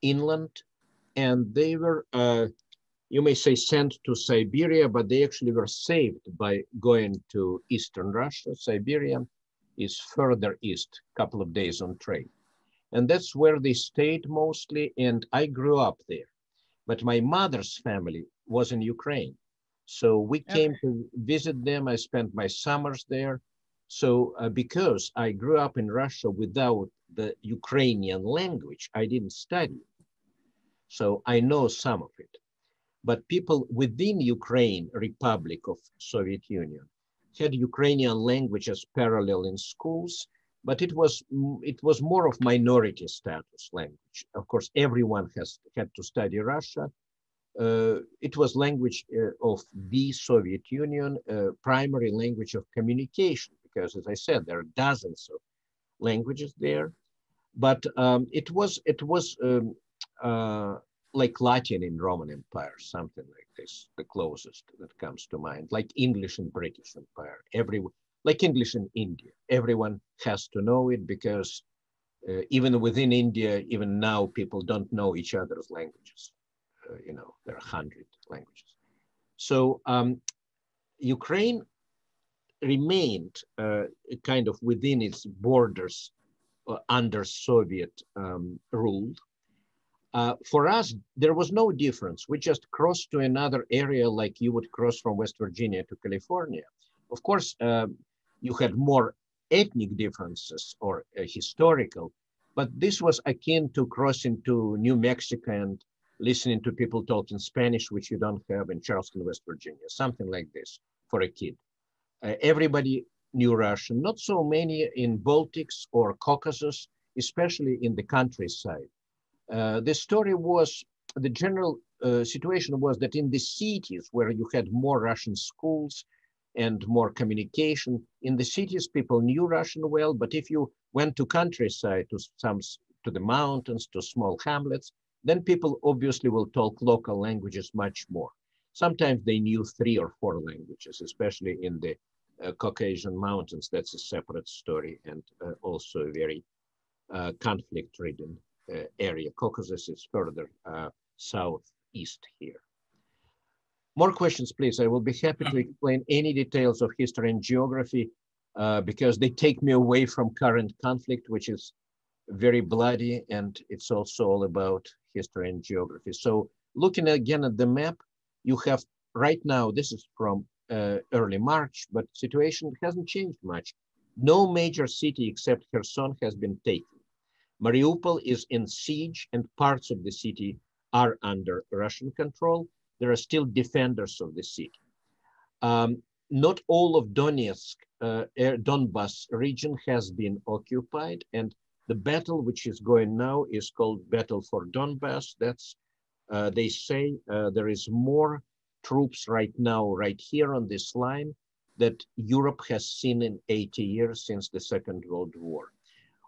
S2: inland, and they were you may say sent to Siberia, but they actually were saved by going to Eastern Russia. Siberia is further east, a couple of days on train. And that's where they stayed mostly, and I grew up there. But my mother's family was in Ukraine. So we came to visit them. I spent my summers there. So because I grew up in Russia without the Ukrainian language, I didn't study. So I know some of it. But people within Ukraine, Republic of Soviet Union, had Ukrainian language as parallel in schools, but it was more of minority status language. Of course, everyone had to study Russia. It was language of the Soviet Union, primary language of communication, because as I said, there are dozens of languages there. But it was like Latin in Roman Empire, something like this, the closest that comes to mind, like English in British Empire, like English in India. Everyone has to know it, because even within India, even now, people don't know each other's languages. There are 100 languages. So Ukraine remained kind of within its borders under Soviet rule. For us, there was no difference. We just crossed to another area like you would cross from West Virginia to California. Of course, you had more ethnic differences or historical, but this was akin to crossing to New Mexico and listening to people talking Spanish, which you don't have in Charleston, West Virginia, something like this for a kid. Everybody knew Russian, not so many in Baltics or Caucasus, especially in the countryside. The story was, the general situation was that in the cities where you had more Russian schools and more communication, in the cities people knew Russian well, but if you went to countryside, to the mountains, to small hamlets, then people obviously will talk local languages much more. Sometimes they knew 3 or 4 languages, especially in the Caucasian mountains. That's a separate story, and also a very conflict-ridden area. Caucasus is further southeast here. More questions, please. I will be happy to explain any details of history and geography because they take me away from current conflict, which is very bloody, and it's also all about history and geography. So looking again at the map, you have right now, this is from early March, but situation hasn't changed much. No major city except Kherson has been taken. Mariupol is in siege and parts of the city are under Russian control. There are still defenders of the city. Not all of Donetsk, Donbas region has been occupied, and the battle which is going now is called Battle for Donbas. That's, they say there is more troops right now, right here on this line, that Europe has seen in 80 years since the Second World War.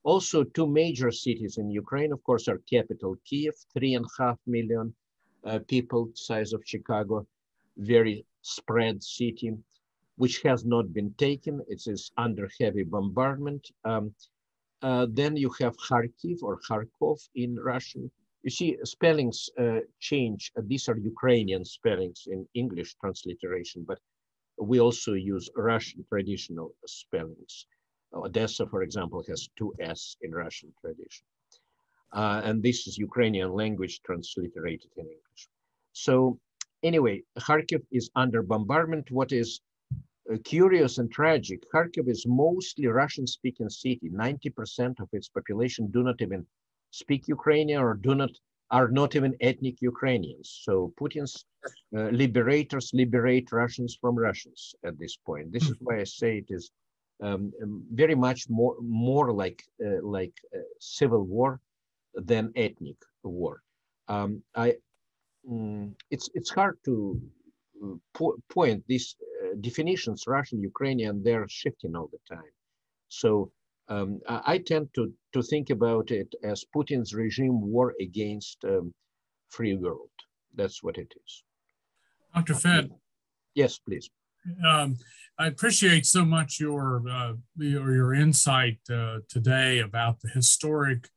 S2: Also, 2 major cities in Ukraine, of course, are capital Kiev, 3.5 million people, size of Chicago, very spread city, which has not been taken. It is under heavy bombardment. Then you have Kharkiv or Kharkov in Russian. You see, spellings change. These are Ukrainian spellings in English transliteration, but we also use Russian traditional spellings. Odessa, for example, has 2 S in Russian tradition. And this is Ukrainian language transliterated in English. So anyway, Kharkiv is under bombardment. What is curious and tragic, Kharkiv is mostly Russian-speaking city. 90% of its population do not even speak Ukrainian or are not even ethnic Ukrainians. So Putin's liberators liberate Russians from Russians at this point. This is why I say it is very much more like civil war than ethnic war. It's hard to point these definitions, Russian, Ukrainian, they're shifting all the time. So I tend to think about it as Putin's regime war against free world. That's what it is.
S3: Dr. Fett.
S2: Yes, please.
S3: I appreciate so much your insight today about the historic,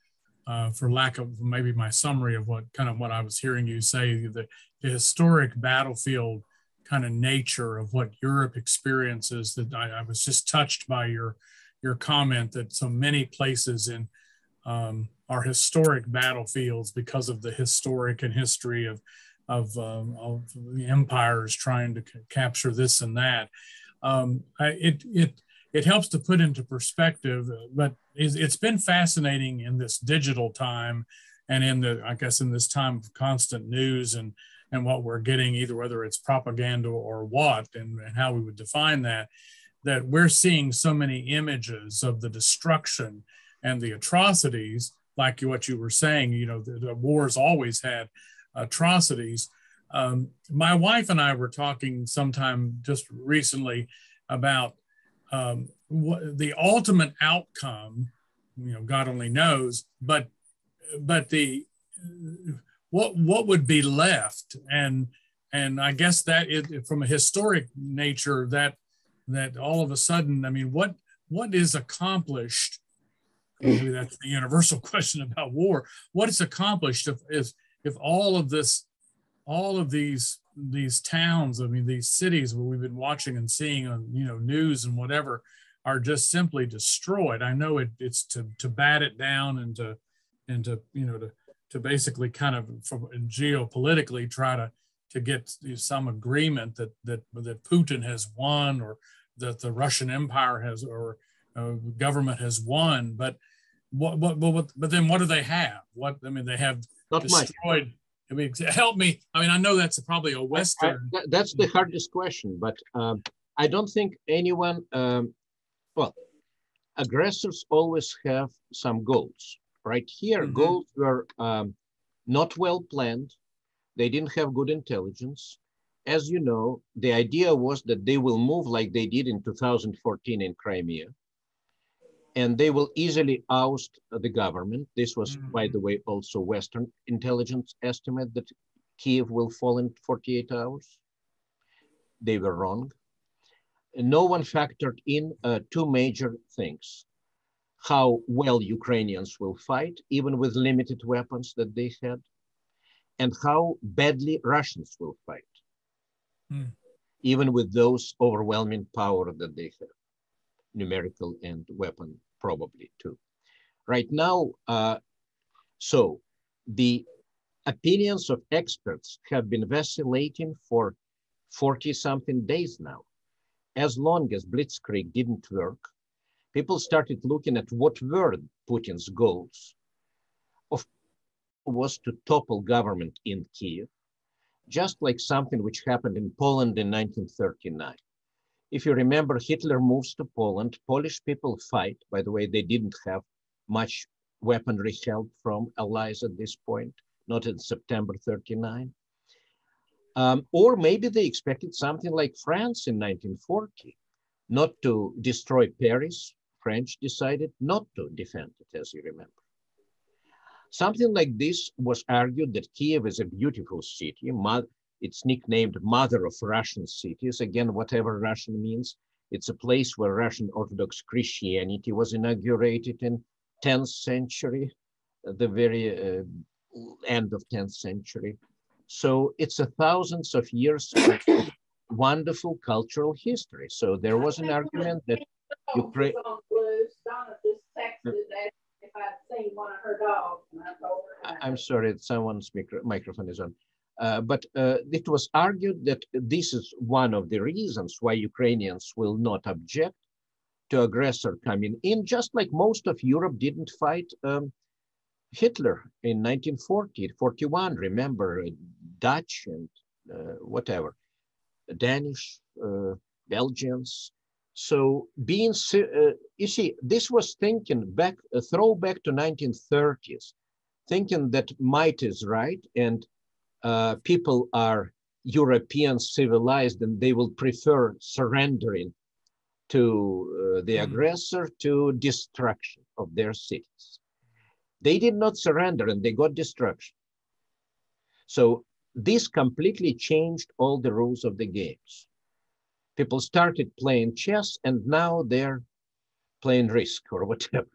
S3: for lack of maybe my summary of what I was hearing you say, the historic battlefield kind of nature of what Europe experiences. That I was just touched by your comment that so many places in are historic battlefields because of the historic and history of the empires trying to capture this and that. It helps to put into perspective, but it's been fascinating in this digital time and in this time of constant news and what we're getting, either whether it's propaganda or what, and how we would define that we're seeing so many images of the destruction and the atrocities, like what you were saying, the wars always had atrocities. My wife and I were talking sometime just recently about what the ultimate outcome, God only knows, but the what would be left, and I guess that from a historic nature that all of a sudden, I mean, what is accomplished? Maybe that's the universal question about war. What is accomplished if all of these towns, I mean, these cities where we've been watching and seeing on news and whatever are just simply destroyed? I know it's to bat it down and to basically kind of geopolitically try to get some agreement that Putin has won, or that the Russian Empire has, or government has won. But but then what do they have? They have
S2: not
S3: destroyed.
S2: Much.
S3: I mean, help me. I mean, I know that's probably a Western.
S2: That's the hardest question, but I don't think anyone. Aggressors always have some goals. Right here, goals were not well planned. They didn't have good intelligence. As you know, the idea was that they will move like they did in 2014 in Crimea, and they will easily oust the government. This was, by the way, also Western intelligence estimate that Kiev will fall in 48 hours. They were wrong. And no one factored in two major things: how well Ukrainians will fight, even with limited weapons that they had, and how badly Russians will fight, even with those overwhelming power that they have, numerical and weapon probably too. Right now, so the opinions of experts have been vacillating for 40-something days now. As long as Blitzkrieg didn't work, people started looking at what were Putin's goals. Of course, was to topple government in Kiev, just like something which happened in Poland in 1939. If you remember, Hitler moves to Poland, Polish people fight. By the way, they didn't have much weaponry help from allies at this point, not in September 39. Or maybe they expected something like France in 1940, not to destroy Paris. French decided not to defend it, as you remember. Something like this was argued that Kiev is a beautiful city. It's nicknamed Mother of Russian Cities. Again, whatever Russian means, it's a place where Russian Orthodox Christianity was inaugurated in 10th century, the very end of 10th century. So it's thousands of years of wonderful cultural history. So there was an argument that Ukraine.
S5: If I'd seen one of her dogs, and I told her.
S2: I'm sorry, someone's microphone is on. But it was argued that this is one of the reasons why Ukrainians will not object to aggressor coming in, just like most of Europe didn't fight Hitler in 1940, 41. Remember, Dutch and whatever, Danish, Belgians. So being, you see, this was thinking back, a throwback to 1930s, thinking that might is right and people are European civilized and they will prefer surrendering to the aggressor to destruction of their cities. They did not surrender and they got destruction. So this completely changed all the rules of the games. People started playing chess and now they're playing Risk or whatever.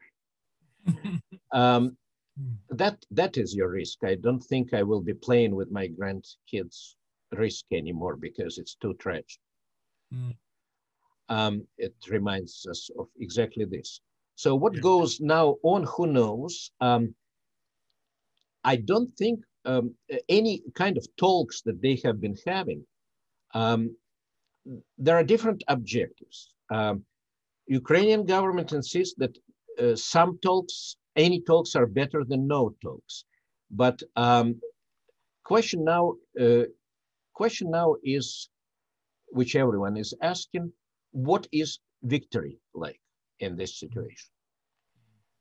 S2: That is your Risk. I don't think I will be playing with my grandkids Risk anymore because it's too tragic. It reminds us of exactly this. So what goes now on, who knows? I don't think any kind of talks that they have been having, there are different objectives. Ukrainian government insists that some talks, any talks are better than no talks. But question now is, which everyone is asking, what is victory like in this situation?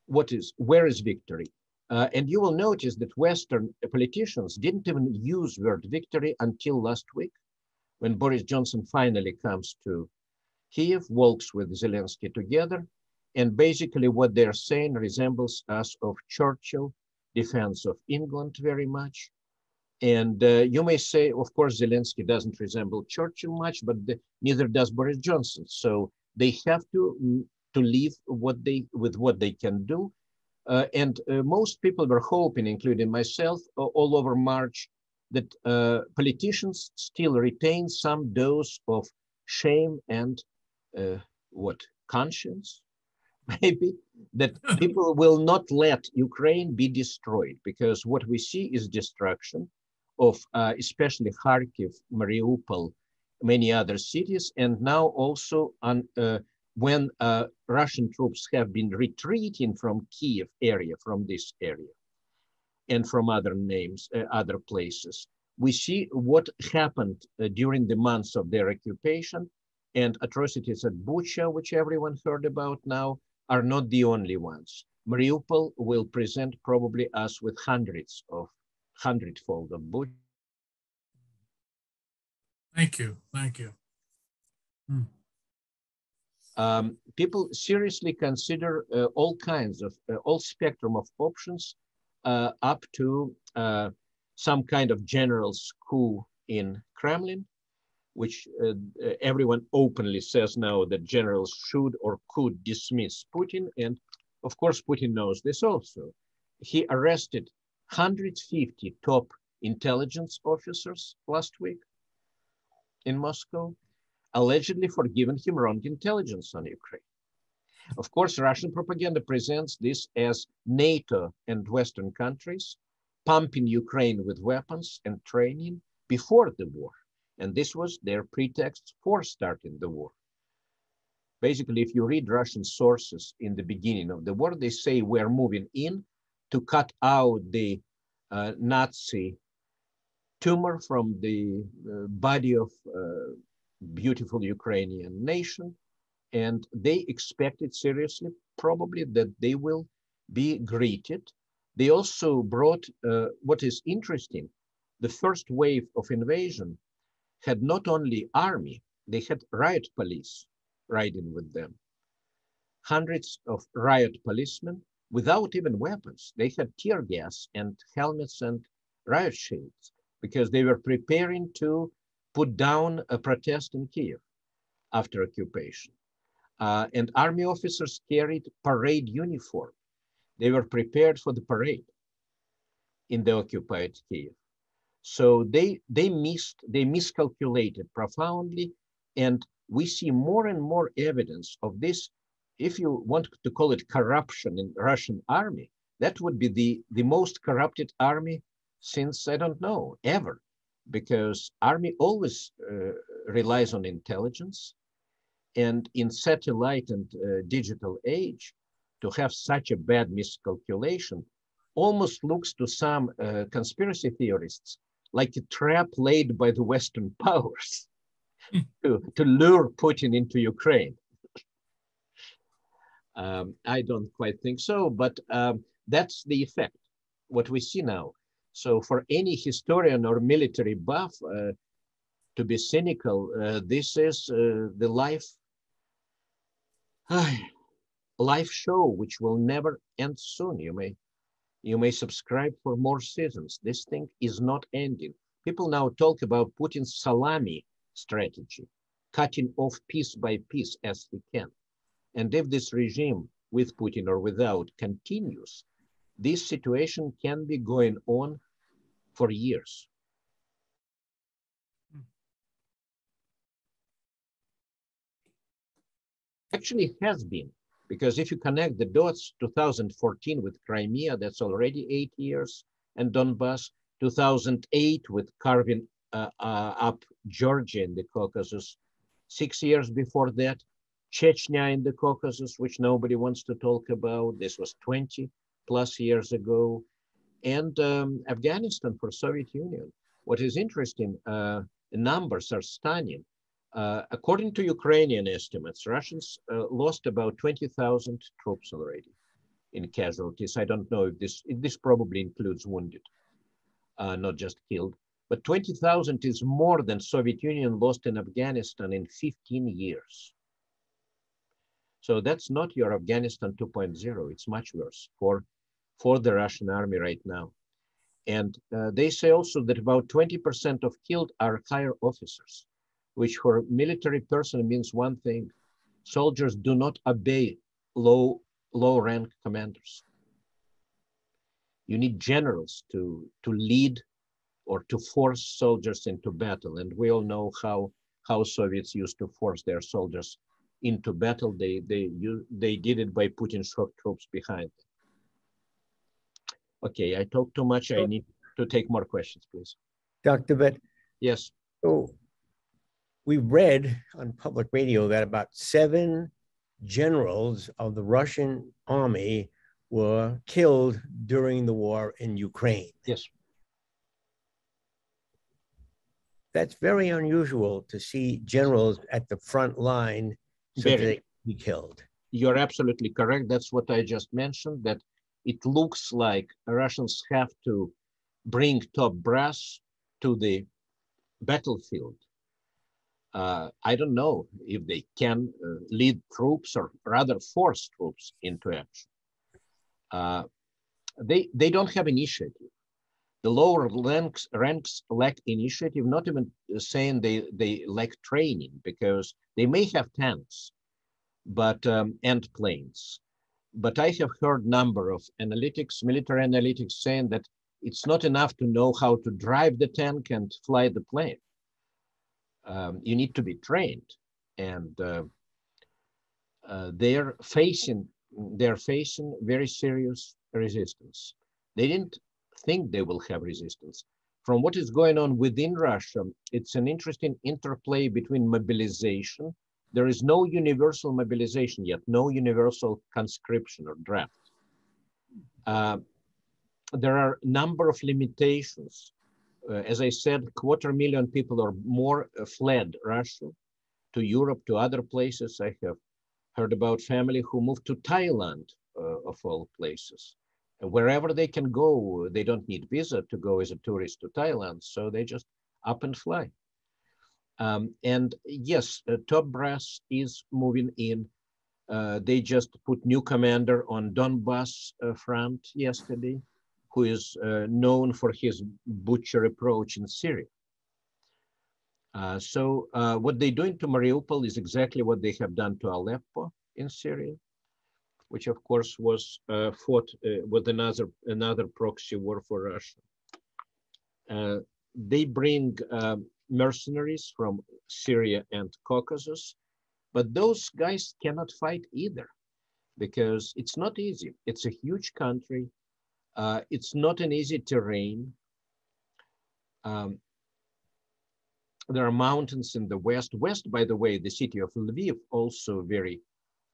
S2: Where is victory? And you will notice that Western politicians didn't even use the word victory until last week, when Boris Johnson finally comes to Kiev, walks with Zelensky together, and basically what they're saying resembles us of Churchill, defense of England very much. And you may say, of course, Zelensky doesn't resemble Churchill much, but neither does Boris Johnson. So they have to live with what they can do. And most people were hoping, including myself, all over March, that politicians still retain some dose of shame and conscience, maybe, that people will not let Ukraine be destroyed, because what we see is destruction of especially Kharkiv, Mariupol, many other cities, and now also when Russian troops have been retreating from Kiev area, from this area, and from other other places. We see what happened during the months of their occupation, and atrocities at Bucha, which everyone heard about now, are not the only ones. Mariupol will present probably us with hundredfold of Bucha.
S3: Thank you. Thank you.
S2: People seriously consider all kinds of, all spectrum of options up to some kind of general's coup in Kremlin, which everyone openly says now that generals should or could dismiss Putin. And of course, Putin knows this also. He arrested 150 top intelligence officers last week in Moscow, allegedly for giving him wrong intelligence on Ukraine. Of course, Russian propaganda presents this as NATO and Western countries pumping Ukraine with weapons and training before the war. And this was their pretext for starting the war. Basically, if you read Russian sources in the beginning of the war, they say we're moving in to cut out the Nazi tumor from the body of beautiful Ukrainian nation. And they expected seriously, probably, that they will be greeted. They also brought, what is interesting, the first wave of invasion had not only army, they had riot police riding with them. Hundreds of riot policemen without even weapons. They had tear gas and helmets and riot shields because they were preparing to put down a protest in Kiev after occupation. And army officers carried parade uniform. They were prepared for the parade in the occupied Kiev. So they miscalculated profoundly, and we see more and more evidence of this. If you want to call it corruption in Russian army, that would be the most corrupted army since, I don't know, ever, because army always relies on intelligence. And in satellite and digital age, to have such a bad miscalculation almost looks to some conspiracy theorists like a trap laid by the Western powers to lure Putin into Ukraine. I don't quite think so, but that's the effect, what we see now. So for any historian or military buff, to be cynical, this is the life show, which will never end soon. You may subscribe for more seasons. This thing is not ending. People now talk about Putin's salami strategy, cutting off piece by piece as he can. And if this regime, with Putin or without, continues, this situation can be going on for years. Actually, it has been, because if you connect the dots, 2014 with Crimea, that's already 8 years, and Donbass, 2008 with carving up Georgia in the Caucasus, 6 years before that, Chechnya in the Caucasus, which nobody wants to talk about. This was 20 plus years ago. And Afghanistan for Soviet Union. What is interesting, the numbers are stunning. According to Ukrainian estimates, Russians lost about 20,000 troops already in casualties. I don't know if this probably includes wounded, not just killed. But 20,000 is more than Soviet Union lost in Afghanistan in 15 years. So that's not your Afghanistan 2.0. It's much worse for the Russian army right now. And they say also that about 20% of killed are higher officers, which for a military person means one thing: soldiers do not obey low rank commanders. You need generals to lead or to force soldiers into battle. And we all know how Soviets used to force their soldiers into battle. They did it by putting shock troops behind them. Okay, I talked too much. I need to take more questions, please.
S6: Dr. Vet.
S2: Yes.
S6: So we read on public radio that about 7 generals of the Russian army were killed during the war in Ukraine.
S2: Yes.
S6: That's very unusual to see generals at the front line so that they be killed.
S2: You're absolutely correct. That's what I just mentioned, that it looks like Russians have to bring top brass to the battlefield I don't know if they can lead troops or rather force troops into action. They don't have initiative. The lower ranks lack initiative, not even saying they lack training, because they may have tanks, but and planes. But I have heard number of analytics, military analytics, saying that it's not enough to know how to drive the tank and fly the plane. You need to be trained, and they're facing very serious resistance. They didn't think they will have resistance. From what is going on within Russia, it's an interesting interplay between mobilization. There is no universal mobilization yet, no universal conscription or draft. There are a number of limitations. As I said, 250,000 people or more fled Russia to Europe, to other places. I have heard about family who moved to Thailand, of all places. Wherever they can go, they don't need visa to go as a tourist to Thailand, so they just up and fly. And yes, top brass is moving in. They just put new commander on Donbass front yesterday, who is known for his butcher approach in Syria. So what they're doing to Mariupol is exactly what they have done to Aleppo in Syria, which of course was fought with another proxy war for Russia. They bring mercenaries from Syria and Caucasus, but those guys cannot fight either, because it's not easy. It's a huge country. It's not an easy terrain. There are mountains in the west. West, by the way, the city of Lviv, also very,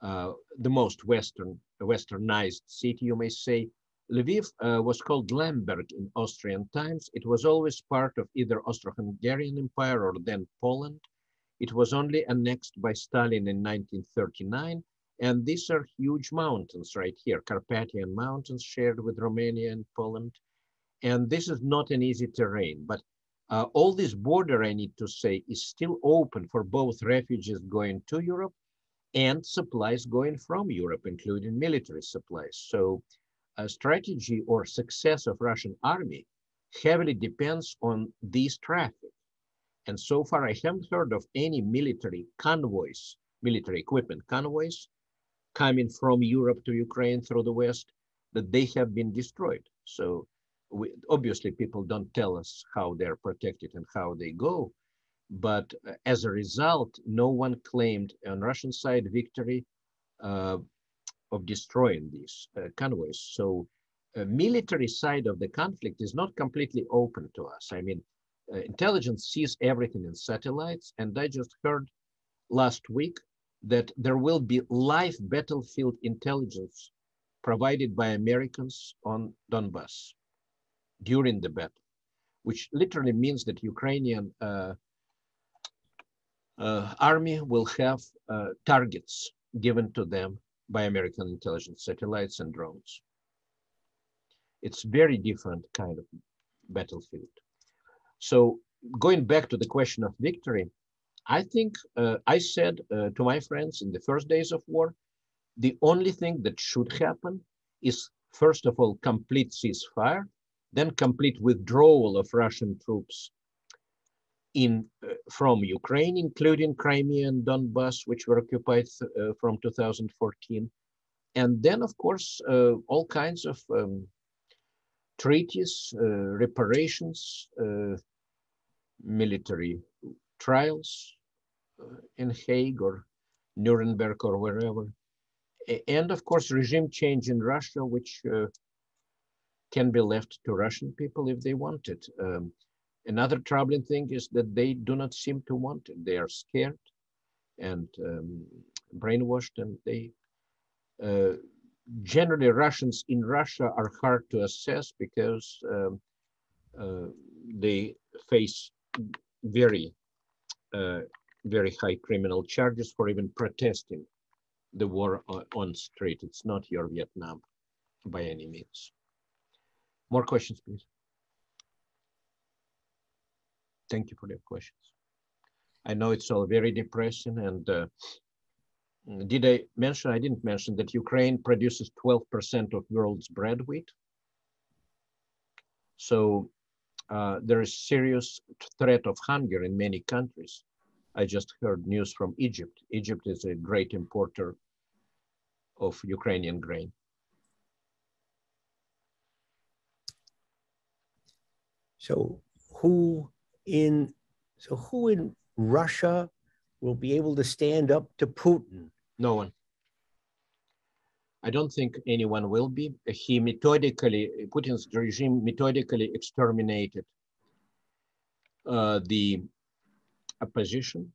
S2: the most westernized city, you may say. Lviv was called Lemberg in Austrian times. It was always part of either Austro-Hungarian Empire or then Poland. It was only annexed by Stalin in 1939. And these are huge mountains right here, Carpathian Mountains shared with Romania and Poland. And this is not an easy terrain, but all this border, I need to say, is still open for both refugees going to Europe and supplies going from Europe, including military supplies. So a strategy or success of Russian army heavily depends on this traffic. And so far, I haven't heard of any military convoys, military equipment convoys, coming from Europe to Ukraine through the West, that they have been destroyed. So obviously people don't tell us how they're protected and how they go. But as a result, no one claimed on Russian side victory of destroying these convoys. So military side of the conflict is not completely open to us. I mean, intelligence sees everything in satellites. And I just heard last week that there will be live battlefield intelligence provided by Americans on Donbass during the battle, which literally means that Ukrainian army will have targets given to them by American intelligence satellites and drones. It's very different kind of battlefield. So going back to the question of victory, I think I said to my friends in the first days of war, the only thing that should happen is, first of all, complete ceasefire, then complete withdrawal of Russian troops from Ukraine, including Crimea and Donbass, which were occupied from 2014. And then, of course, all kinds of treaties, reparations, military trials in Hague or Nuremberg or wherever. And of course, regime change in Russia, which can be left to Russian people if they want it. Another troubling thing is that they do not seem to want it. They are scared and brainwashed, and they generally Russians in Russia are hard to assess because they face very high criminal charges for even protesting the war on street. It's not your Vietnam by any means. More questions, please. Thank you for the questions. I know it's all very depressing. And did I mention, I didn't mention that Ukraine produces 12% of world's bread wheat. So there is serious threat of hunger in many countries. I just heard news from Egypt. Egypt is a great importer of Ukrainian grain.
S6: So who in Russia will be able to stand up to Putin?
S2: No one. I don't think anyone will be. Putin's regime methodically exterminated the opposition.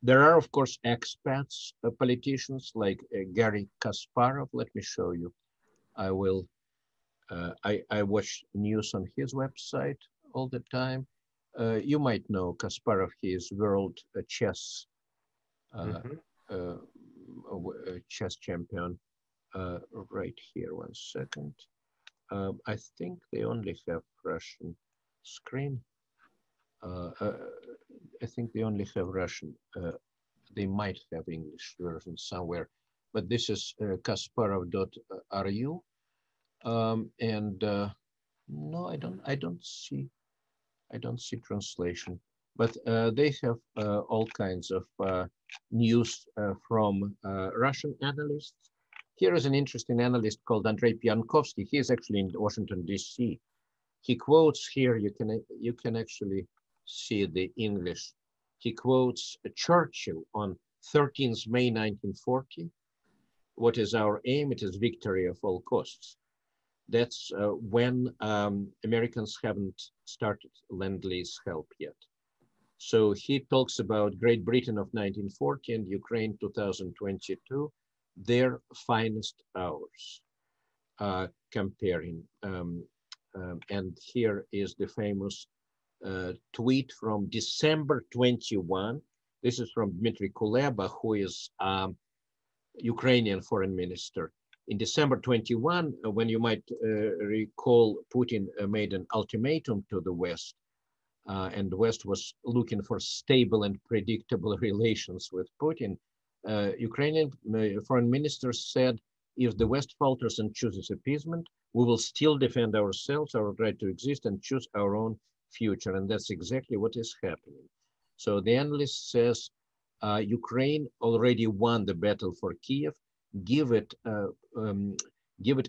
S2: There are, of course, expats, politicians like Gary Kasparov. Let me show you. I will. I watch news on his website all the time. You might know Kasparov. He is world chess chess champion. Right here, 1 second. I think they only have Russian screen. I think they only have Russian. They might have English version somewhere, but this is kasparov.ru. And no, I don't see translation, but they have all kinds of news from Russian analysts. Here is an interesting analyst called Andrei Piankovsky. He is actually in Washington, D.C. He quotes here, you can actually see the English. He quotes Churchill on 13th May 1940. What is our aim? It is victory of all costs. That's when Americans haven't started Lend-Lease help yet. So he talks about Great Britain of 1940 and Ukraine 2022, their finest hours, comparing. And here is the famous tweet from December 21. This is from Dmitry Kuleba, who is Ukrainian foreign minister. In December 21, when you might recall, Putin made an ultimatum to the West, and the West was looking for stable and predictable relations with Putin. Ukrainian foreign minister said, if the West falters and chooses appeasement, we will still defend ourselves, our right to exist, and choose our own future. And that's exactly what is happening. So the analyst says, Ukraine already won the battle for Kiev. Give it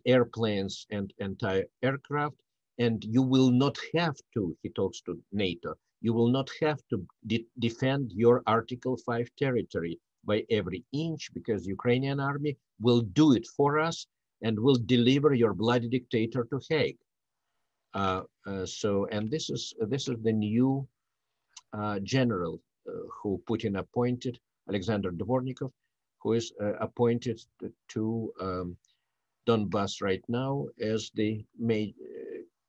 S2: airplanes and anti-aircraft, and you will not have to, he talks to NATO, you will not have to defend your Article 5 territory by every inch, because Ukrainian army will do it for us and will deliver your bloody dictator to Hague. And this is the new general who Putin appointed, Alexander Dvornikov, who is appointed to Donbass right now as the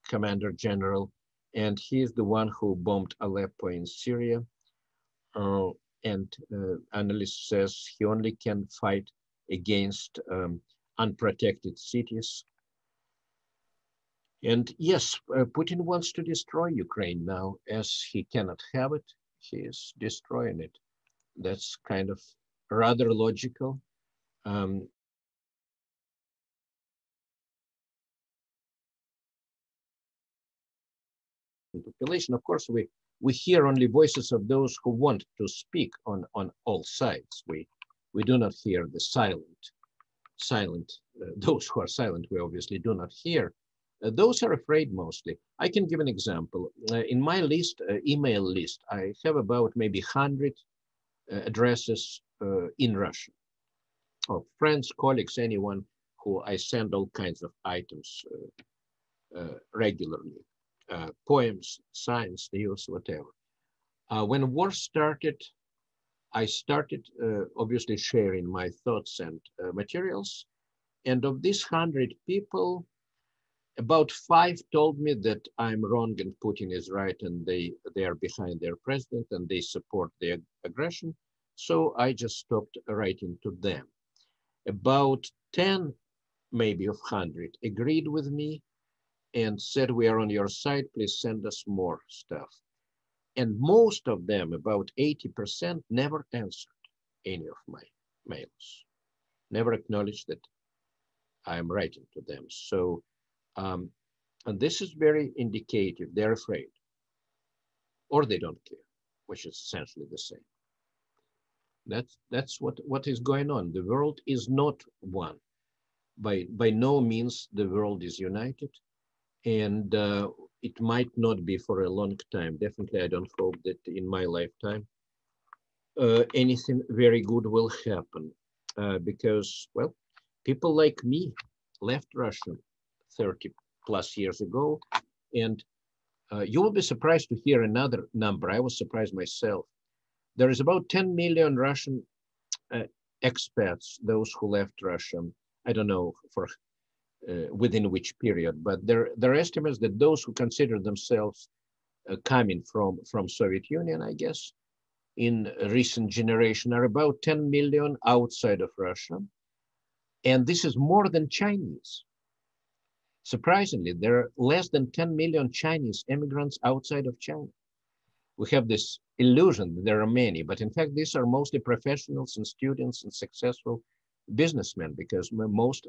S2: commander general, and he is the one who bombed Aleppo in Syria. And analyst says he only can fight against unprotected cities. And yes, Putin wants to destroy Ukraine now, as he cannot have it. He is destroying it. That's kind of rather logical. Population, of course, we hear only voices of those who want to speak on all sides. We do not hear the silent. Those who are silent, we obviously do not hear. Those are afraid mostly. I can give an example. In my list, email list, I have about maybe 100 addresses in Russian, of friends, colleagues, anyone who I send all kinds of items regularly, poems, science, news, whatever. When war started, I started obviously sharing my thoughts and materials. And of these 100 people, about 5 told me that I'm wrong and Putin is right, and they are behind their president and they support the aggression. So I just stopped writing to them. About 10, maybe of 100, agreed with me and said, we are on your side, please send us more stuff. And most of them, about 80%, never answered any of my mails, never acknowledged that I'm writing to them. So, and this is very indicative. They're afraid, or they don't care, which is essentially the same. That's what is going on. The world is not one. By no means the world is united, and it might not be for a long time. Definitely, I don't hope that in my lifetime anything very good will happen, because, well, people like me left Russia 30 plus years ago, and you will be surprised to hear another number. I was surprised myself. There is about 10 million Russian expats, those who left Russia. I don't know for within which period, but there are estimates that those who consider themselves coming from Soviet Union, I guess, in a recent generation are about 10 million outside of Russia. And this is more than Chinese. Surprisingly, there are less than 10 million Chinese immigrants outside of China. We have this illusion that there are many, but in fact, these are mostly professionals and students and successful businessmen, because most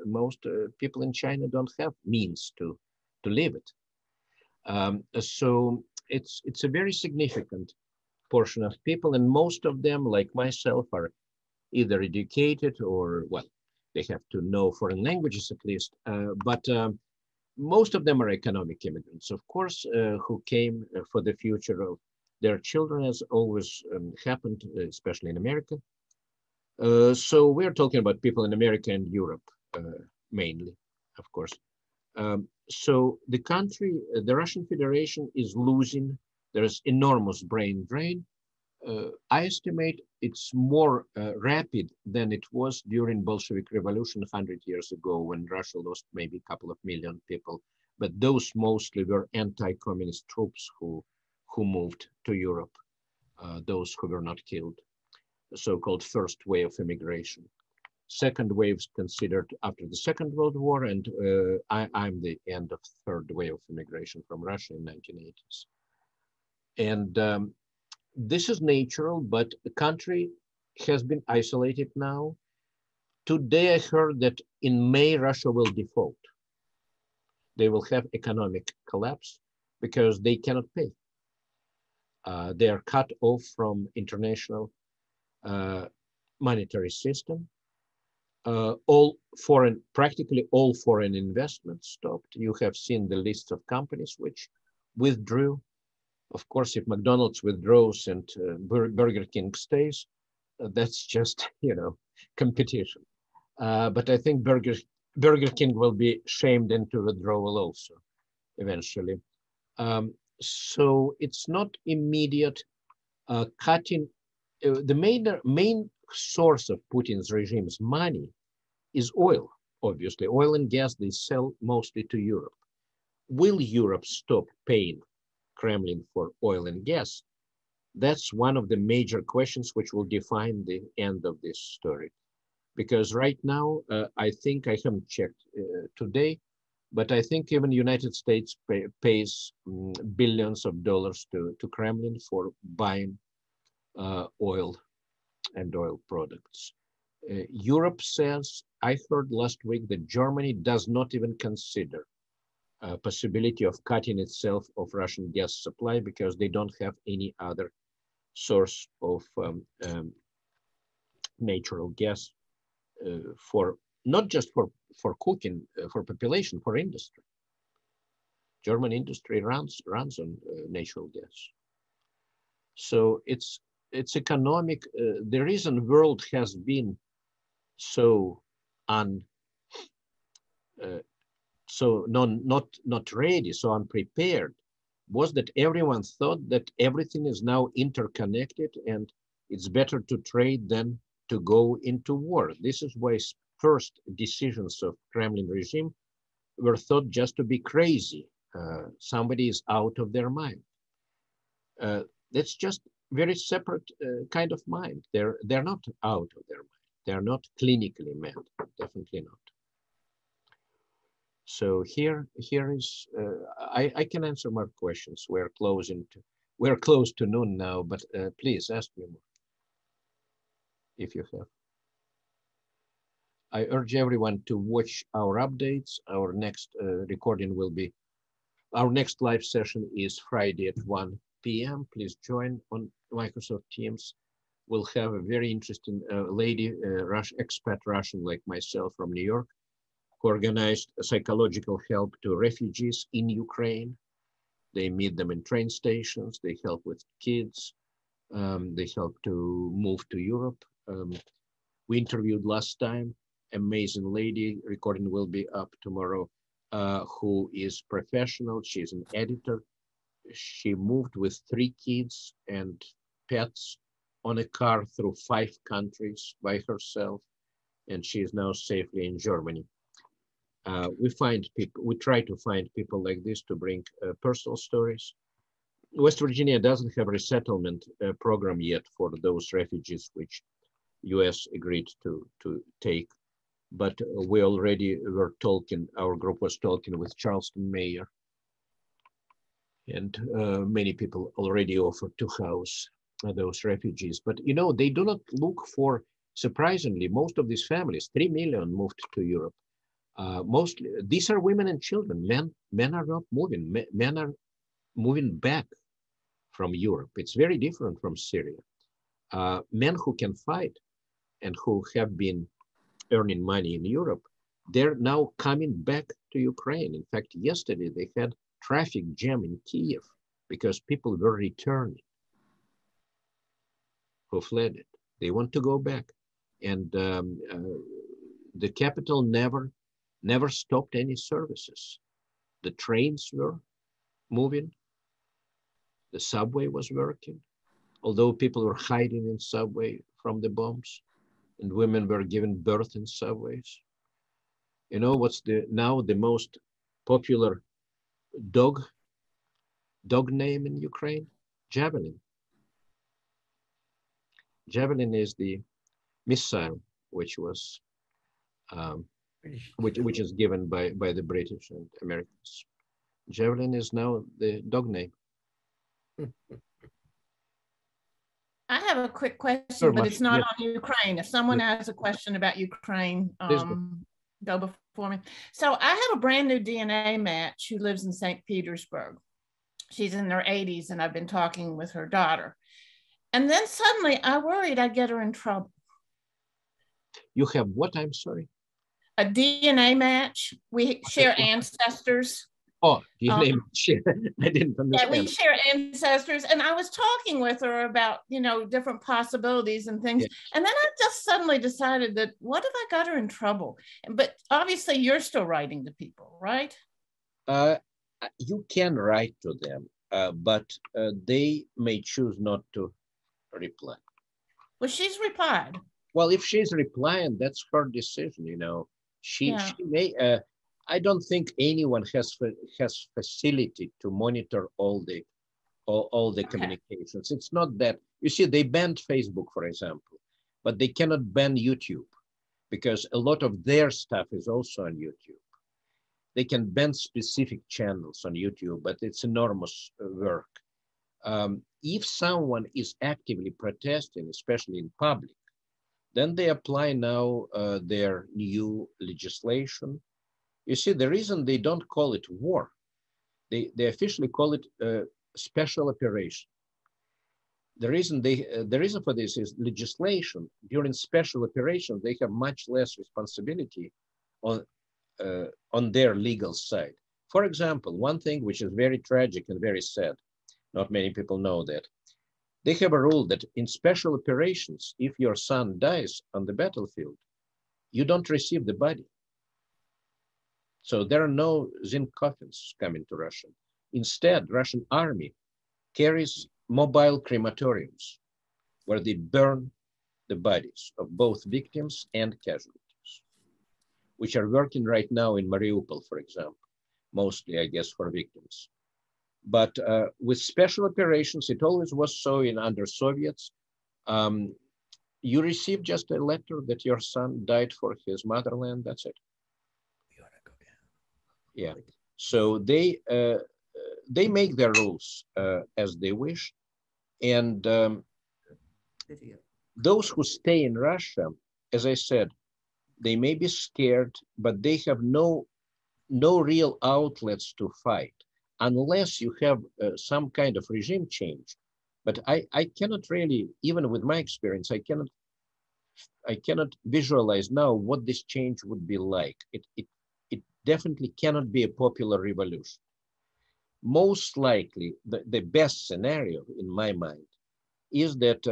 S2: people in China don't have means to live it. So it's a very significant portion of people, and most of them, like myself, are either educated or, well, they have to know foreign languages at least, but most of them are economic immigrants, of course, who came for the future of their children, as always happened, especially in America. So we're talking about people in America and Europe, mainly, of course. So the country, the Russian Federation, is losing. There's enormous brain drain. I estimate it's more rapid than it was during Bolshevik Revolution 100 years ago, when Russia lost maybe a couple of million people. But those mostly were anti-communist troops who moved to Europe, those who were not killed, so-called first wave of immigration. Second wave is considered after the Second World War, and I'm the end of third wave of immigration from Russia in 1980s. And this is natural, but the country has been isolated now. Today I heard that in May, Russia will default. They will have economic collapse because they cannot pay. They are cut off from international monetary system. Practically all foreign investments stopped. You have seen the list of companies which withdrew. Of course, if McDonald's withdraws and Burger King stays, that's just, competition. But I think Burger King will be shamed into withdrawal also, eventually. So it's not immediate cutting. The main source of Putin's regime's money is oil, obviously. Oil and gas, they sell mostly to Europe. Will Europe stop paying Kremlin for oil and gas? That's one of the major questions which will define the end of this story. Because right now, I think, I haven't checked today, but I think even the United States pays billions of dollars to Kremlin for buying oil and oil products. Europe says, I heard last week that Germany does not even consider possibility of cutting itself of Russian gas supply because they don't have any other source of natural gas for not just for cooking, for population, for industry. German industry runs on natural gas. So it's economic. The reason world has been so not ready, so unprepared, was that everyone thought that everything is now interconnected and it's better to trade than to go into war. This is why first decisions of Kremlin regime were thought just to be crazy. Somebody is out of their mind. That's just very separate kind of mind. They're not out of their mind. They're not clinically mad, definitely not. So here is, I can answer more questions. We're close to noon now, but please ask me more if you have. I urge everyone to watch our updates. Our next recording will be, our next live session is Friday at 1 p.m. Please join on Microsoft Teams. We'll have a very interesting lady, expat Russian like myself from New York, who organized psychological help to refugees in Ukraine. They meet them in train stations. They help with kids. They help to move to Europe. We interviewed last time, amazing lady, recording will be up tomorrow, who is professional. She's an editor. She moved with 3 kids and pets on a car through 5 countries by herself, and she is now safely in Germany. We try to find people like this to bring personal stories. West Virginia doesn't have a resettlement program yet for those refugees which US agreed to take, but we already were talking, our group was talking with Charleston mayor, and many people already offered to house those refugees. But you know, they do not look for, surprisingly, most of these families, 3 million moved to Europe. Mostly, these are women and children. Men are not moving. Men are moving back from Europe. It's very different from Syria. Men who can fight and who have been earning money in Europe, they're now coming back to Ukraine. In fact, yesterday they had traffic jam in Kiev because people were returning who fled it. They want to go back. And the capital never stopped any services. The trains were moving. The subway was working. Although people were hiding in subway from the bombs, and women were giving birth in subways. You know what's now the most popular dog name in Ukraine? Javelin. Javelin is the missile which was which is given by the British and Americans. Javelin is now the dog name.
S4: I have a quick question, but it's not on Ukraine. If someone has a question about Ukraine, go before me. So I have a brand new DNA match who lives in St. Petersburg. She's in her 80s, and I've been talking with her daughter. And then suddenly I worried I'd get her in trouble. You
S2: have what? I'm sorry.
S4: A DNA match. We share ancestors.
S2: Oh, DNA match. I didn't understand.
S4: Yeah, we share ancestors. And I was talking with her about, different possibilities and things. Yeah. And then I just suddenly decided that what if I got her in trouble? But obviously you're still writing to people, right?
S2: You can write to them, but they may choose not to reply.
S4: Well, she's replied.
S2: Well, if she's replying, that's her decision, She may, I don't think anyone has facility to monitor all the communications. It's not that, you see, they banned Facebook, for example, but they cannot ban YouTube because a lot of their stuff is also on YouTube. They can ban specific channels on YouTube, but it's enormous work. If someone is actively protesting, especially in public, then they apply now their new legislation. You see, the reason they don't call it war, they officially call it special operation. The reason for this is legislation. During special operations, they have much less responsibility on their legal side. For example, one thing which is very tragic and very sad, not many people know that, they have a rule that in special operations, if your son dies on the battlefield, you don't receive the body. So there are no zinc coffins coming to Russia. Instead, Russian army carries mobile crematoriums where they burn the bodies of both victims and casualties, which are working right now in Mariupol, for example, mostly, I guess, for victims. But with special operations, it always was so under Soviets. You receive just a letter that your son died for his motherland, that's it. Yeah, so they they make their rules as they wish. And those who stay in Russia, as I said, they may be scared, but they have no real outlets to fight unless you have some kind of regime change. But I cannot really, even with my experience, I cannot visualize now what this change would be like. It definitely cannot be a popular revolution. Most likely, the best scenario in my mind is that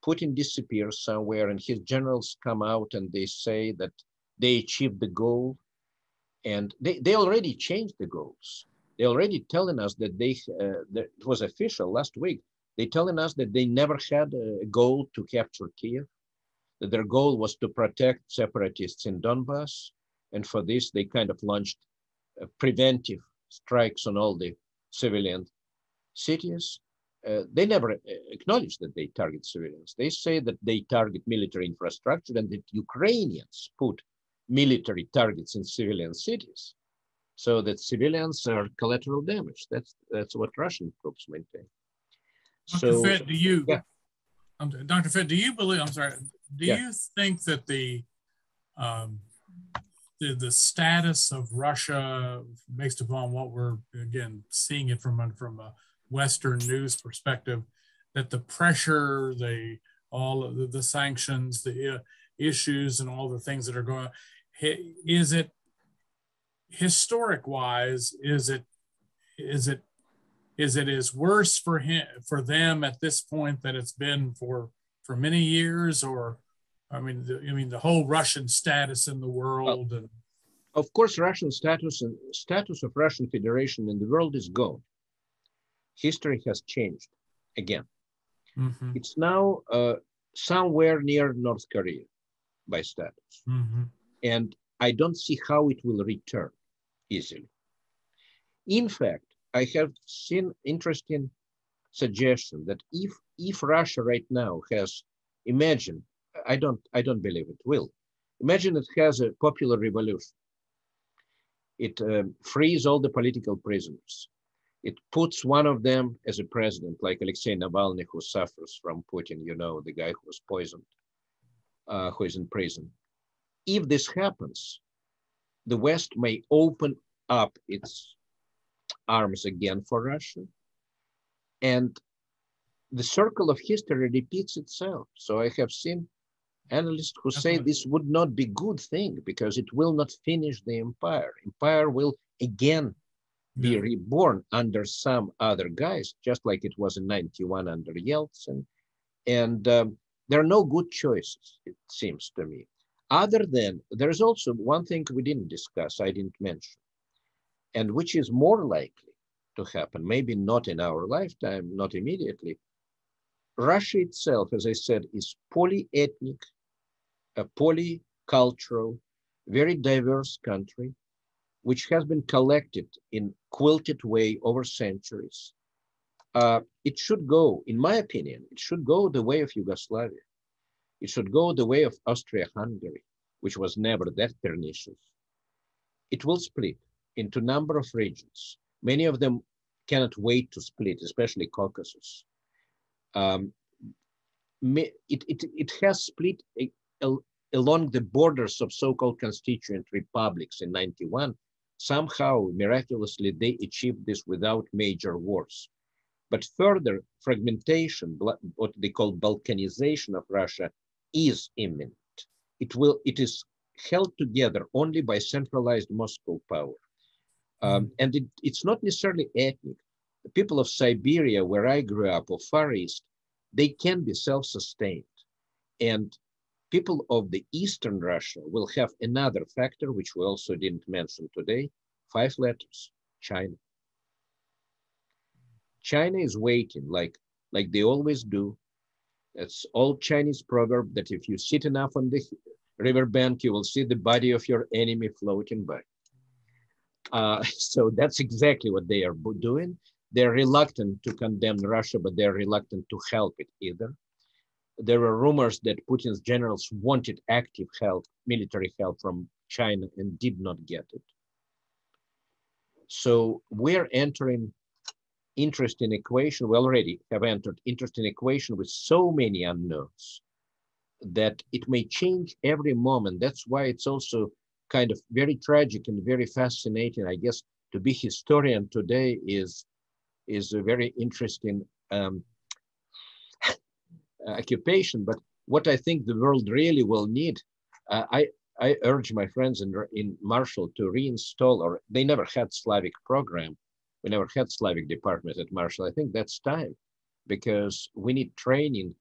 S2: Putin disappears somewhere and his generals come out and they say that they achieved the goal. And they already changed the goals. They're already telling us that that it was official last week. They're telling us that they never had a goal to capture Kiev, that their goal was to protect separatists in Donbass. And for this, they kind of launched preventive strikes on all the civilian cities. They never acknowledge that they target civilians. They say that they target military infrastructure and that Ukrainians put military targets in civilian cities, so that civilians are collateral damage. That's what Russian troops maintain.
S3: Dr. Fett,
S2: yeah.
S3: Dr. Fett, do you believe? I'm sorry. Do
S2: Yeah.
S3: you think that the status of Russia, based upon what we're again seeing it from a Western news perspective, that the pressure, all of the sanctions, the issues, and all the things that are going on, is it historic wise? Is it as worse for them at this point that it's been for many years? Or I mean the whole Russian status in the world?
S2: Well, and of course, Russian status and status of Russian Federation in the world is gone. History has changed again. Mm-hmm. It's now somewhere near North Korea by status. Mm-hmm. And I don't see how it will return easily. In fact, I have seen interesting suggestion that if Russia right now has, imagine, I don't believe it will. Imagine it has a popular revolution. It frees all the political prisoners. It puts one of them as a president, like Alexei Navalny, who suffers from Putin, you know, the guy who was poisoned, who is in prison. If this happens, the West may open up its arms again for Russia, and the circle of history repeats itself. So I have seen analysts who say this would not be a good thing because it will not finish the empire. Empire will again be reborn under some other guise, just like it was in 91 under Yeltsin. And there are no good choices, it seems to me. Other than, there's also one thing we didn't discuss, I didn't mention, and which is more likely to happen, maybe not in our lifetime, not immediately. Russia itself, as I said, is polyethnic, a polycultural, very diverse country, which has been collected in quilted way over centuries. It should go, in my opinion, it should go the way of Yugoslavia. It should go the way of Austria-Hungary, which was never that pernicious. It will split into a number of regions. Many of them cannot wait to split, especially Caucasus. It has split along the borders of so-called constituent republics in 91. Somehow, miraculously, they achieved this without major wars. But further fragmentation, what they call Balkanization of Russia, is imminent. It is held together only by centralized Moscow power. And it's not necessarily ethnic. The people of Siberia, where I grew up, or Far East, they can be self-sustained. And people of the Eastern Russia will have another factor, which we also didn't mention today, 5 letters, China. China is waiting, like they always do. It's old Chinese proverb that if you sit enough on the riverbank, you will see the body of your enemy floating by. So that's exactly what they are doing. They're reluctant to condemn Russia, but they're reluctant to help it either. There were rumors that Putin's generals wanted active help, military help from China and did not get it. So we're entering interesting equation. We already have entered interesting equation with so many unknowns that it may change every moment. That's why it's also kind of very tragic and very fascinating. I guess to be historian today is a very interesting occupation. But what I think the world really will need, I urge my friends in Marshall to reinstall, or they never had Slavic program. We never had Slavic department at Marshall. I think that's time, because we need training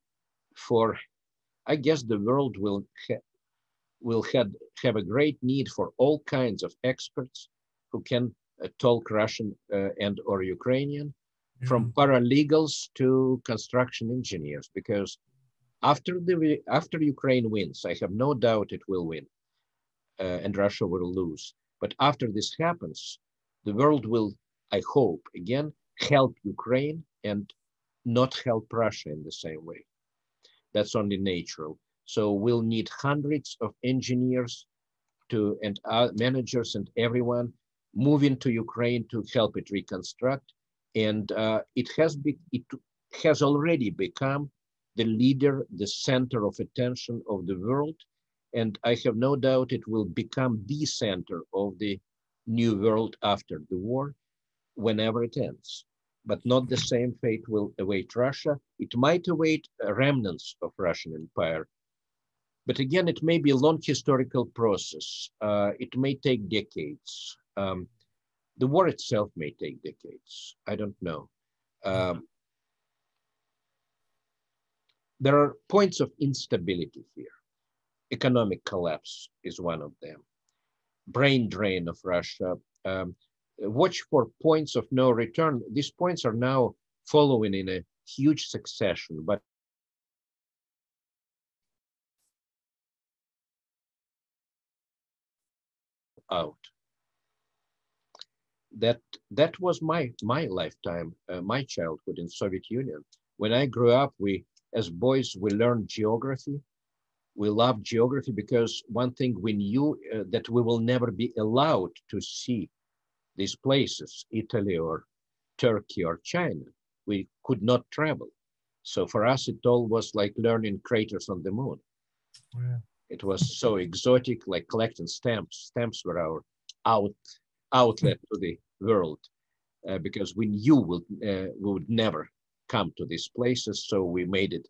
S2: for, I guess the world will have a great need for all kinds of experts who can talk Russian and or Ukrainian, from paralegals to construction engineers, because after Ukraine wins, I have no doubt it will win, and Russia will lose. But after this happens, the world will, I hope, again, help Ukraine and not help Russia in the same way. That's only natural. So we'll need hundreds of engineers and managers and everyone moving to Ukraine to help it reconstruct. And it has already become the leader, the center of attention of the world. And I have no doubt it will become the center of the new world after the war, whenever it ends. But not the same fate will await Russia. It might await remnants of Russian Empire. But again, it may be a long historical process. It may take decades. The war itself may take decades. I don't know. There are points of instability here. Economic collapse is one of them. Brain drain of Russia. Watch for points of no return. These points are now following in a huge succession, but out. That was my lifetime, my childhood in Soviet Union. When I grew up, as boys, we learned geography. We loved geography because one thing we knew that we will never be allowed to see these places, Italy or Turkey or China. We could not travel. So for us, it all was like learning craters on the moon. Yeah. It was so exotic, like collecting stamps. Stamps were our outlet to the world because we knew we would never come to these places. So we made it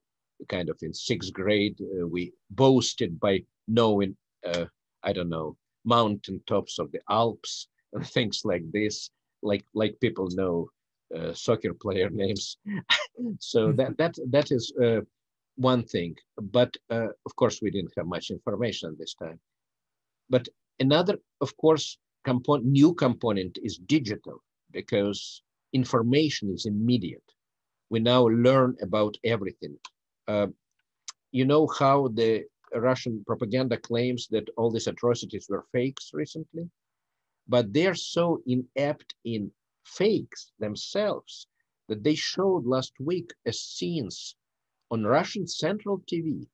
S2: kind of in 6th grade. We boasted by knowing, I don't know, mountain tops of the Alps and things like this, like people know soccer player names. So that is one thing. But of course, we didn't have much information this time. But another, of course, new component is digital, because information is immediate. We now learn about everything. You know how the Russian propaganda claims that all these atrocities were fakes recently? But they're so inept in fakes themselves that they showed last week scenes on Russian Central TV.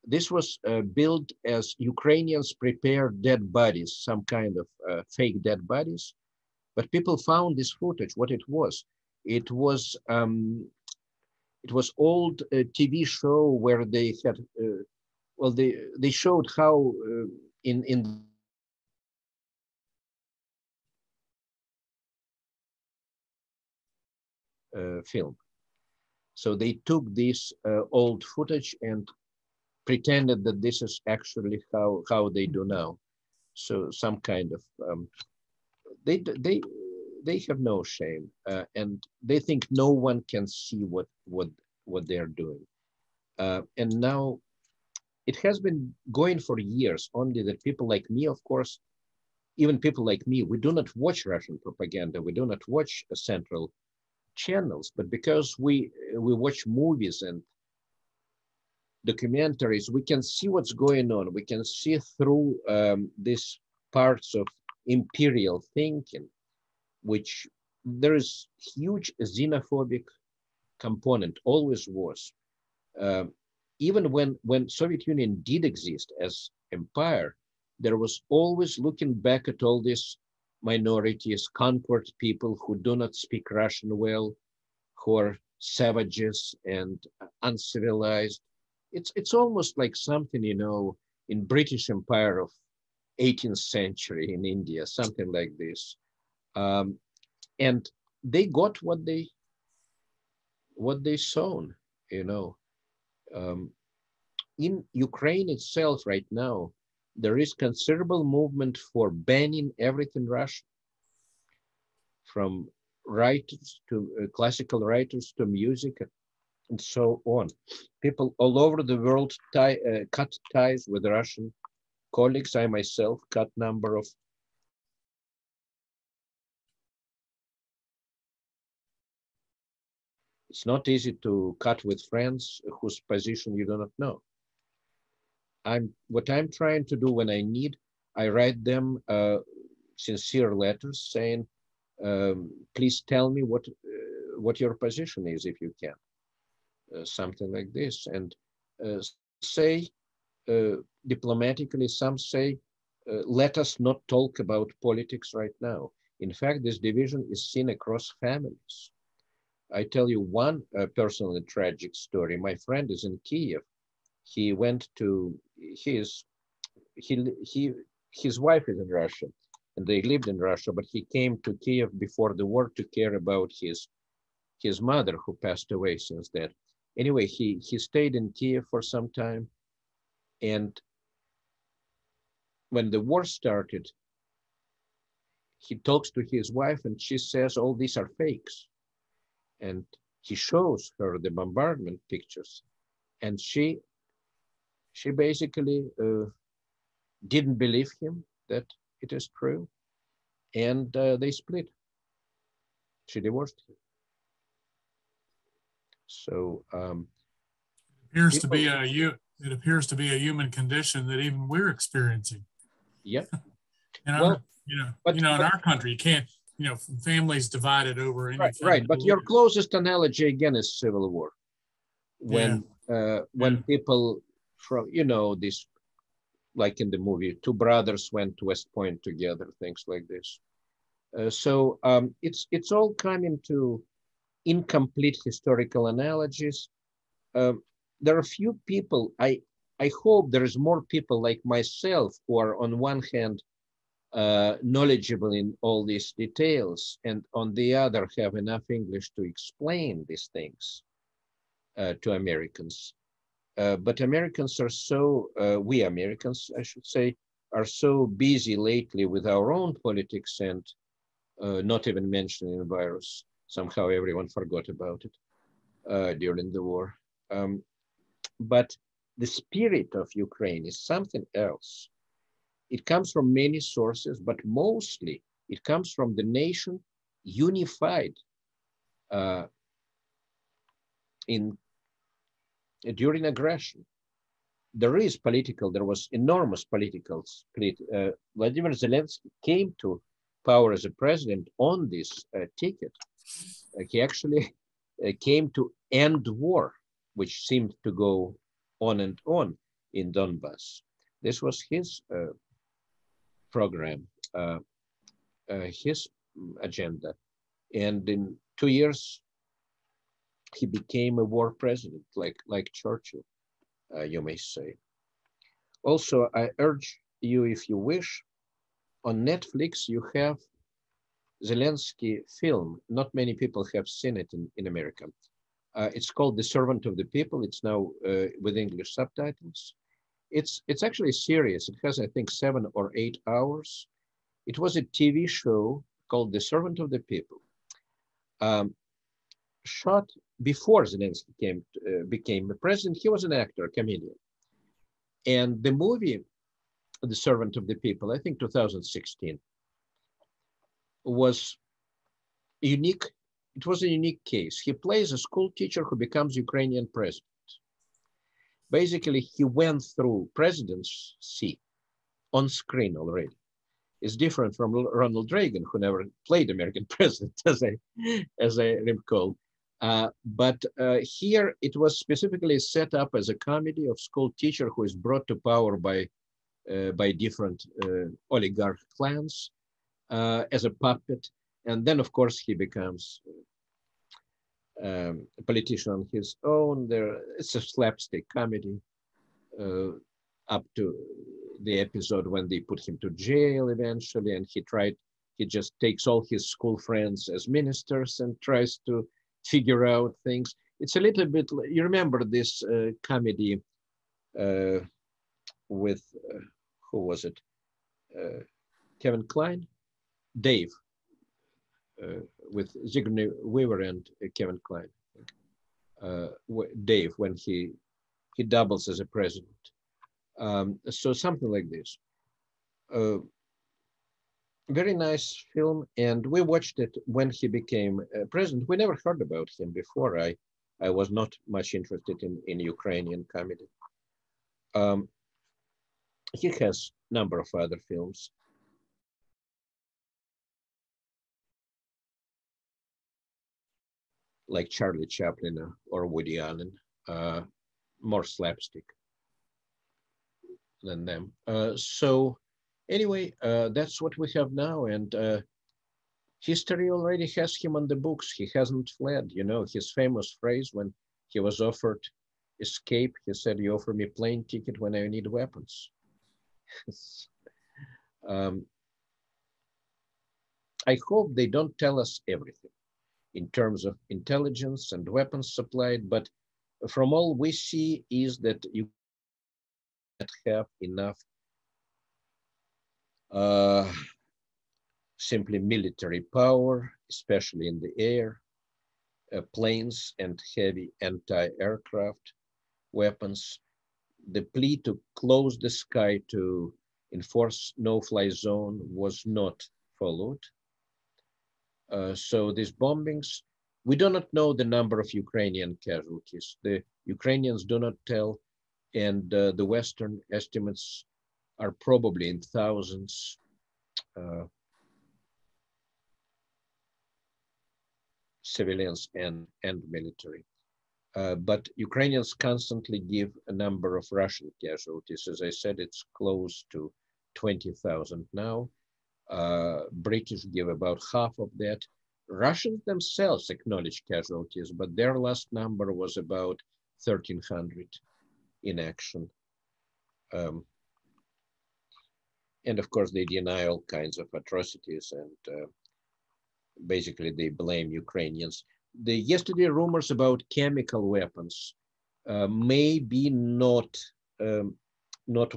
S2: This was billed as Ukrainians prepare dead bodies, some kind of fake dead bodies. But people found this footage. What it was old TV show where they had, they showed how in film. So they took this old footage and pretended that this is actually how they do now. So some kind of they have no shame, and they think no one can see what they're doing. And now it has been going for years, only that people like me, of course, even people like me, we do not watch Russian propaganda. We do not watch central channels, but because we watch movies and documentaries, we can see what's going on. We can see through these parts of imperial thinking, which there is huge xenophobic component, always was. Even when Soviet Union did exist as empire, there was always looking back at all these minorities, conquered people who do not speak Russian well, who are savages and uncivilized. It's almost like something, you know, in British Empire of 18th century in India, something like this. And they got what they sown, you know. In Ukraine itself right now, there is considerable movement for banning everything Russian, from writers to classical writers to music and so on. People all over the world cut ties with Russian colleagues. I myself cut number of It's not easy to cut with friends whose position you do not know. What I'm trying to do when I need, I write them sincere letters saying, please tell me what your position is if you can. Something like this. And say diplomatically, some say, let us not talk about politics right now. In fact, this division is seen across families. I tell you one personally tragic story. My friend is in Kiev. He went to his wife is in Russia, and they lived in Russia, but he came to Kiev before the war to care about his mother, who passed away since that. Anyway, he stayed in Kiev for some time, and when the war started, he talks to his wife, and she says, all these are fakes. And he shows her the bombardment pictures, and she basically didn't believe him that it is true, and they split. She divorced him. So
S3: it appears to be a human condition that even we're experiencing.
S2: Yeah.
S3: And in our country, you can't. Families divided over anything.
S2: Right. But your closest analogy again is Civil War. When people from, this, like in the movie, two brothers went to West Point together, things like this. So it's all coming to incomplete historical analogies. There are a few people, I hope there is more people like myself who are on one hand knowledgeable in all these details, and on the other have enough English to explain these things to Americans. But Americans are so, we Americans, I should say, are so busy lately with our own politics and not even mentioning the virus. Somehow everyone forgot about it during the war. But the spirit of Ukraine is something else. It comes from many sources, but mostly it comes from the nation unified during aggression. There was enormous political split. Vladimir Zelensky came to power as a president on this ticket. He actually came to end war, which seemed to go on and on in Donbass. This was his program, his agenda. And in 2 years, he became a war president, like Churchill, you may say. Also, I urge you, if you wish, on Netflix, you have Zelensky film. Not many people have seen it in America. It's called The Servant of the People. It's now with English subtitles. It's actually serious. It has, I think, 7 or 8 hours. It was a TV show called The Servant of the People, shot before Zelensky became the president. He was an actor, a comedian. And the movie, The Servant of the People, I think 2016, was unique. It was a unique case. He plays a school teacher who becomes Ukrainian president. Basically, he went through presidency on screen already. It's different from Ronald Reagan, who never played American president, as I recall. But here it was specifically set up as a comedy of school teacher who is brought to power by different oligarch clans as a puppet. And then, of course, he becomes a politician on his own. It's a slapstick comedy up to the episode when they put him to jail eventually, and he just takes all his school friends as ministers and tries to figure out things. It's a little bit, you remember this comedy with, who was it? Kevin Kline? Dave, with Sigourney Weaver and Kevin Kline. Dave, when he doubles as a president. So something like this. Very nice film, and we watched it when he became president. We never heard about him before. I was not much interested in Ukrainian comedy. He has a number of other films. Like Charlie Chaplin or Woody Allen, more slapstick than them. So anyway, that's what we have now, and history already has him on the books. He hasn't fled. You know, his famous phrase when he was offered escape, he said, "You offer me plane ticket when I need weapons." I hope they don't tell us everything in terms of intelligence and weapons supplied, but from all we see is that you have enough simply military power, especially in the air, planes and heavy anti-aircraft weapons. The plea to close the sky to enforce no-fly zone was not followed. So these bombings, we do not know the number of Ukrainian casualties. The Ukrainians do not tell, and the Western estimates are probably in thousands. Civilians and military. But Ukrainians constantly give a number of Russian casualties. As I said, it's close to 20,000 now. British give about half of that. Russians themselves acknowledge casualties, but their last number was about 1,300 in action. And of course, they deny all kinds of atrocities, and basically they blame Ukrainians. Yesterday, rumors about chemical weapons may be not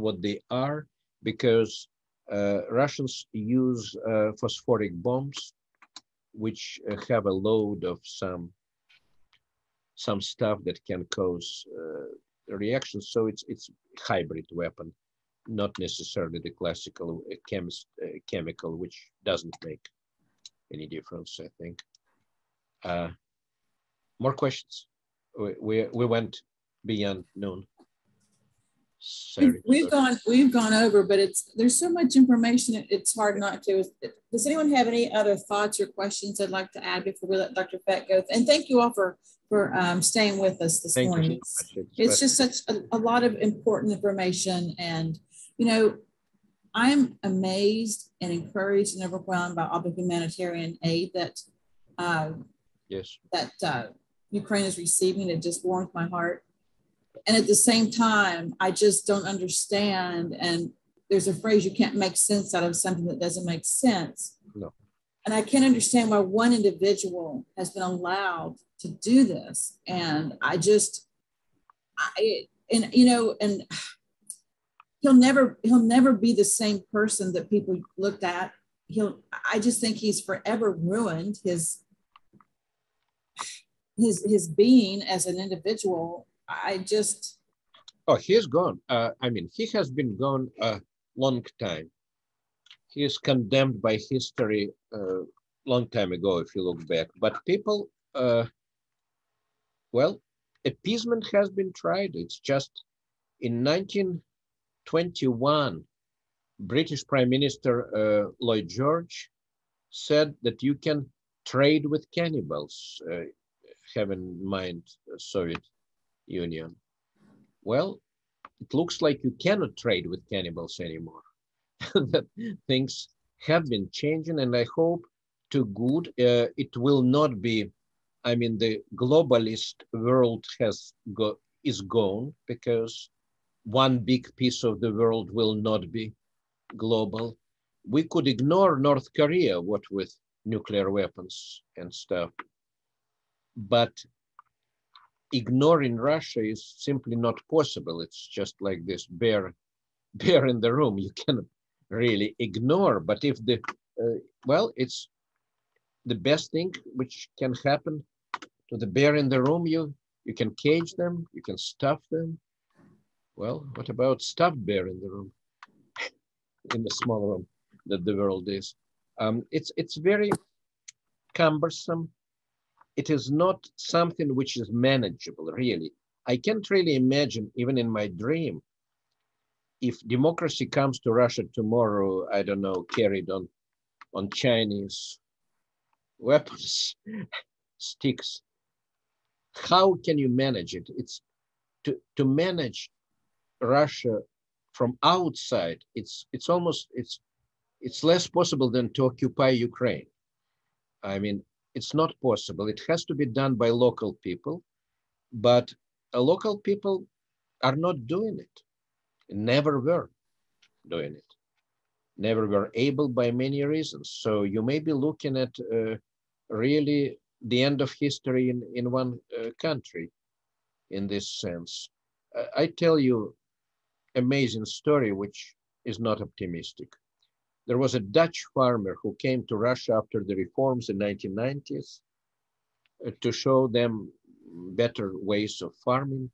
S2: what they are, because Russians use phosphoric bombs, which have a load of some stuff that can cause reactions. So it's hybrid weapon, not necessarily the classical chemical, which doesn't make any difference, I think. More questions? We went beyond noon. Sorry.
S1: We've gone over, but there's so much information, it's hard not to. Does anyone have any other thoughts or questions they'd like to add before we let Dr. Fett go? And thank you all for staying with us this morning. It's just such a lot of important information, and you know, I'm amazed and encouraged and overwhelmed by all the humanitarian aid that Ukraine is receiving. It just warms my heart. And at the same time, I just don't understand. And there's a phrase, you can't make sense out of something that doesn't make sense.
S2: No.
S1: And I can't understand why one individual has been allowed to do this. And he'll never be the same person that people looked at. I just think he's forever ruined his being as an individual.
S2: He is gone. I mean, he has been gone a long time. He is condemned by history a long time ago, if you look back. But people, well, appeasement has been tried. It's just in 1921, British Prime Minister Lloyd George said that you can trade with cannibals, have in mind Soviet Union. Well, it looks like you cannot trade with cannibals anymore. That things have been changing, and I hope to good. It will not be I mean, the globalist world is gone, because one big piece of the world will not be global. We could ignore North Korea, what with nuclear weapons and stuff, but ignoring Russia is simply not possible. It's just like this bear in the room. You cannot really ignore. But if well, it's the best thing which can happen to the bear in the room. You can cage them, you can stuff them. Well, what about stuffed bear in the room, in the small room that the world is? It's very cumbersome. It is not something which is manageable, really. I can't really imagine, even in my dream, if democracy comes to Russia tomorrow, I don't know, carried on Chinese weapons, sticks. How can you manage it? It's to manage Russia from outside. It's less possible than to occupy Ukraine. I mean, it's not possible. It has to be done by local people, but local people are not doing it. Never were doing it. Never were able by many reasons. So you may be looking at really the end of history in one country in this sense. I tell you amazing story, which is not optimistic. There was a Dutch farmer who came to Russia after the reforms in 1990s to show them better ways of farming.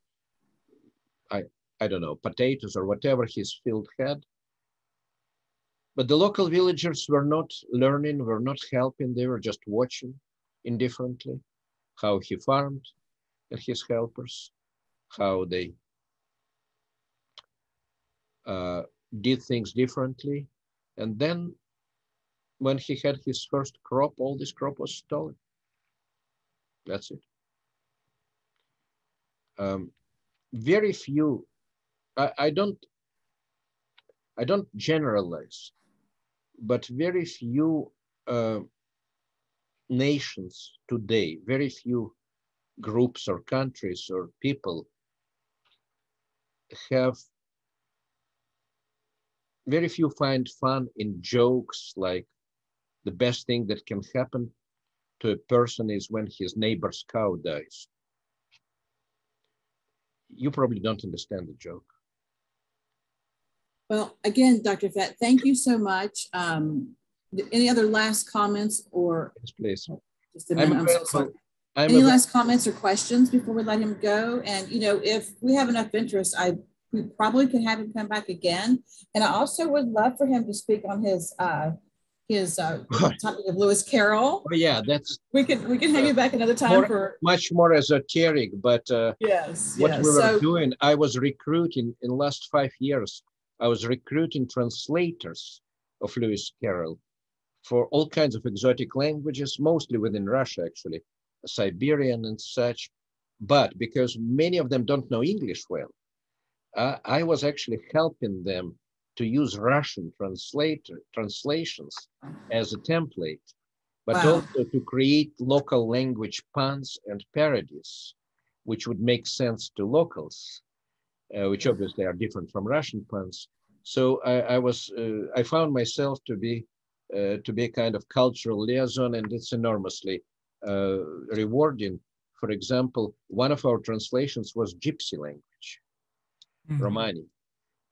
S2: I don't know, potatoes or whatever his field had. But the local villagers were not learning, were not helping. They were just watching indifferently how he farmed and his helpers, how they did things differently. And then when he had his first crop, all this crop was stolen. That's it. Very few, I don't generalize, but very few nations today, very few groups or countries or people have, very few find fun in jokes like the best thing that can happen to a person is when his neighbor's cow dies. You probably don't understand the joke.
S1: Well, again, Dr. Fett, thank you so much. Any other last comments or?
S2: Yes, please.
S1: Just a minute, I'm so sorry. Any last comments or questions before we let him go? And, you know, if we have enough interest, we probably could have him come back again. And I also would love for him to speak on his topic of Lewis Carroll.
S2: Oh, yeah,
S1: we can have you back another time
S2: much more esoteric, but
S1: yes,
S2: what we were doing, I was recruiting in the last 5 years. I was recruiting translators of Lewis Carroll for all kinds of exotic languages, mostly within Russia, actually, Siberian and such. But because many of them don't know English well, I was actually helping them to use Russian translations as a template, but also to create local language puns and parodies, which would make sense to locals, which obviously are different from Russian puns. So I found myself to be a kind of cultural liaison, and it's enormously rewarding. For example, one of our translations was Gypsy language, Romani.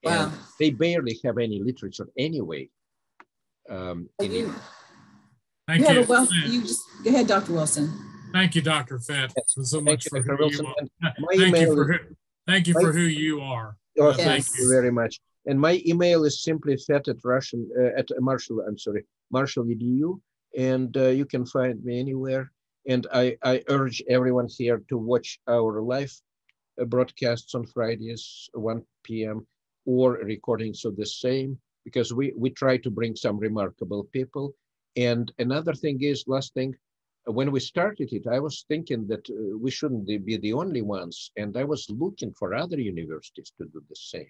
S2: And they barely have any literature anyway.
S3: Thank
S1: you. Go ahead, Dr. Wilson.
S3: Thank you, Dr. Fett, so much for who you are. Thank you for who you are.
S2: Oh, thank you very much. And my email is simply fett at Marshall.edu, and you can find me anywhere. And I urge everyone here to watch our live broadcasts on Fridays, 1 p.m. or recordings of the same, because we try to bring some remarkable people. And another thing is, last thing, when we started it, I was thinking that we shouldn't be the only ones. And I was looking for other universities to do the same.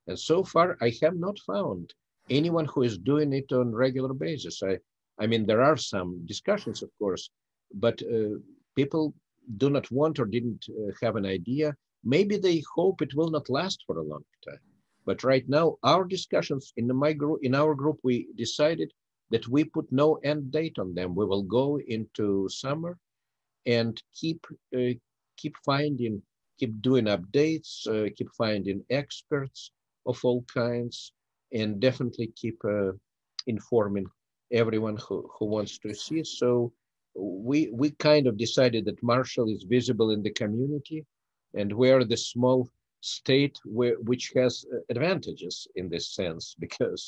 S2: And so far, I have not found anyone who is doing it on a regular basis. I mean, there are some discussions, of course, but people do not want or didn't have an idea. Maybe they hope it will not last for a long time. But right now, our discussions in our group, we decided that we put no end date on them. We will go into summer and keep doing updates, keep finding experts of all kinds, and definitely keep informing everyone who wants to see. So we kind of decided that Marshall is visible in the community, and we're the small state which has advantages in this sense, because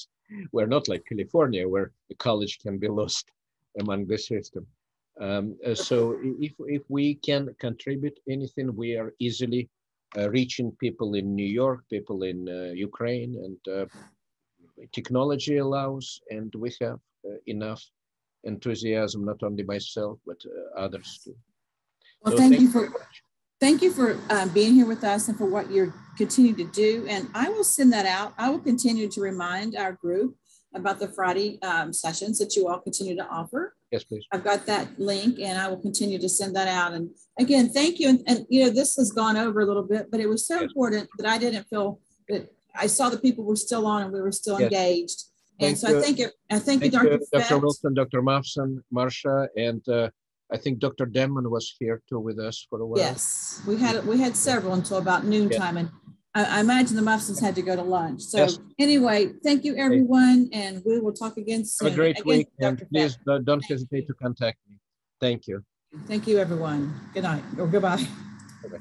S2: we're not like California, where the college can be lost among the system. So if we can contribute anything, we are easily reaching people in New York, people in Ukraine, and technology allows, and we have enough enthusiasm, not only myself, but others too.
S1: Well,
S2: so
S1: thank you for being here with us and for what you're continuing to do. And I will send that out. I will continue to remind our group about the Friday sessions that you all continue to offer.
S2: Yes, please.
S1: I've got that link, and I will continue to send that out. And again, thank you. And you know, this has gone over a little bit, but it was so important that I didn't feel that I saw the people were still on and we were still engaged. And so I thank you, Dr.
S2: Wilson, Dr. Mawson, Marcia, and I think Dr. Denman was here too with us for a while.
S1: Yes, we had several until about noontime, and I imagine the Muffsons had to go to lunch. So anyway, thank you everyone, and we will talk again soon.
S2: Have a great week, and please don't hesitate to contact me. Thank you.
S1: Thank you, everyone. Good night or goodbye.
S2: Okay.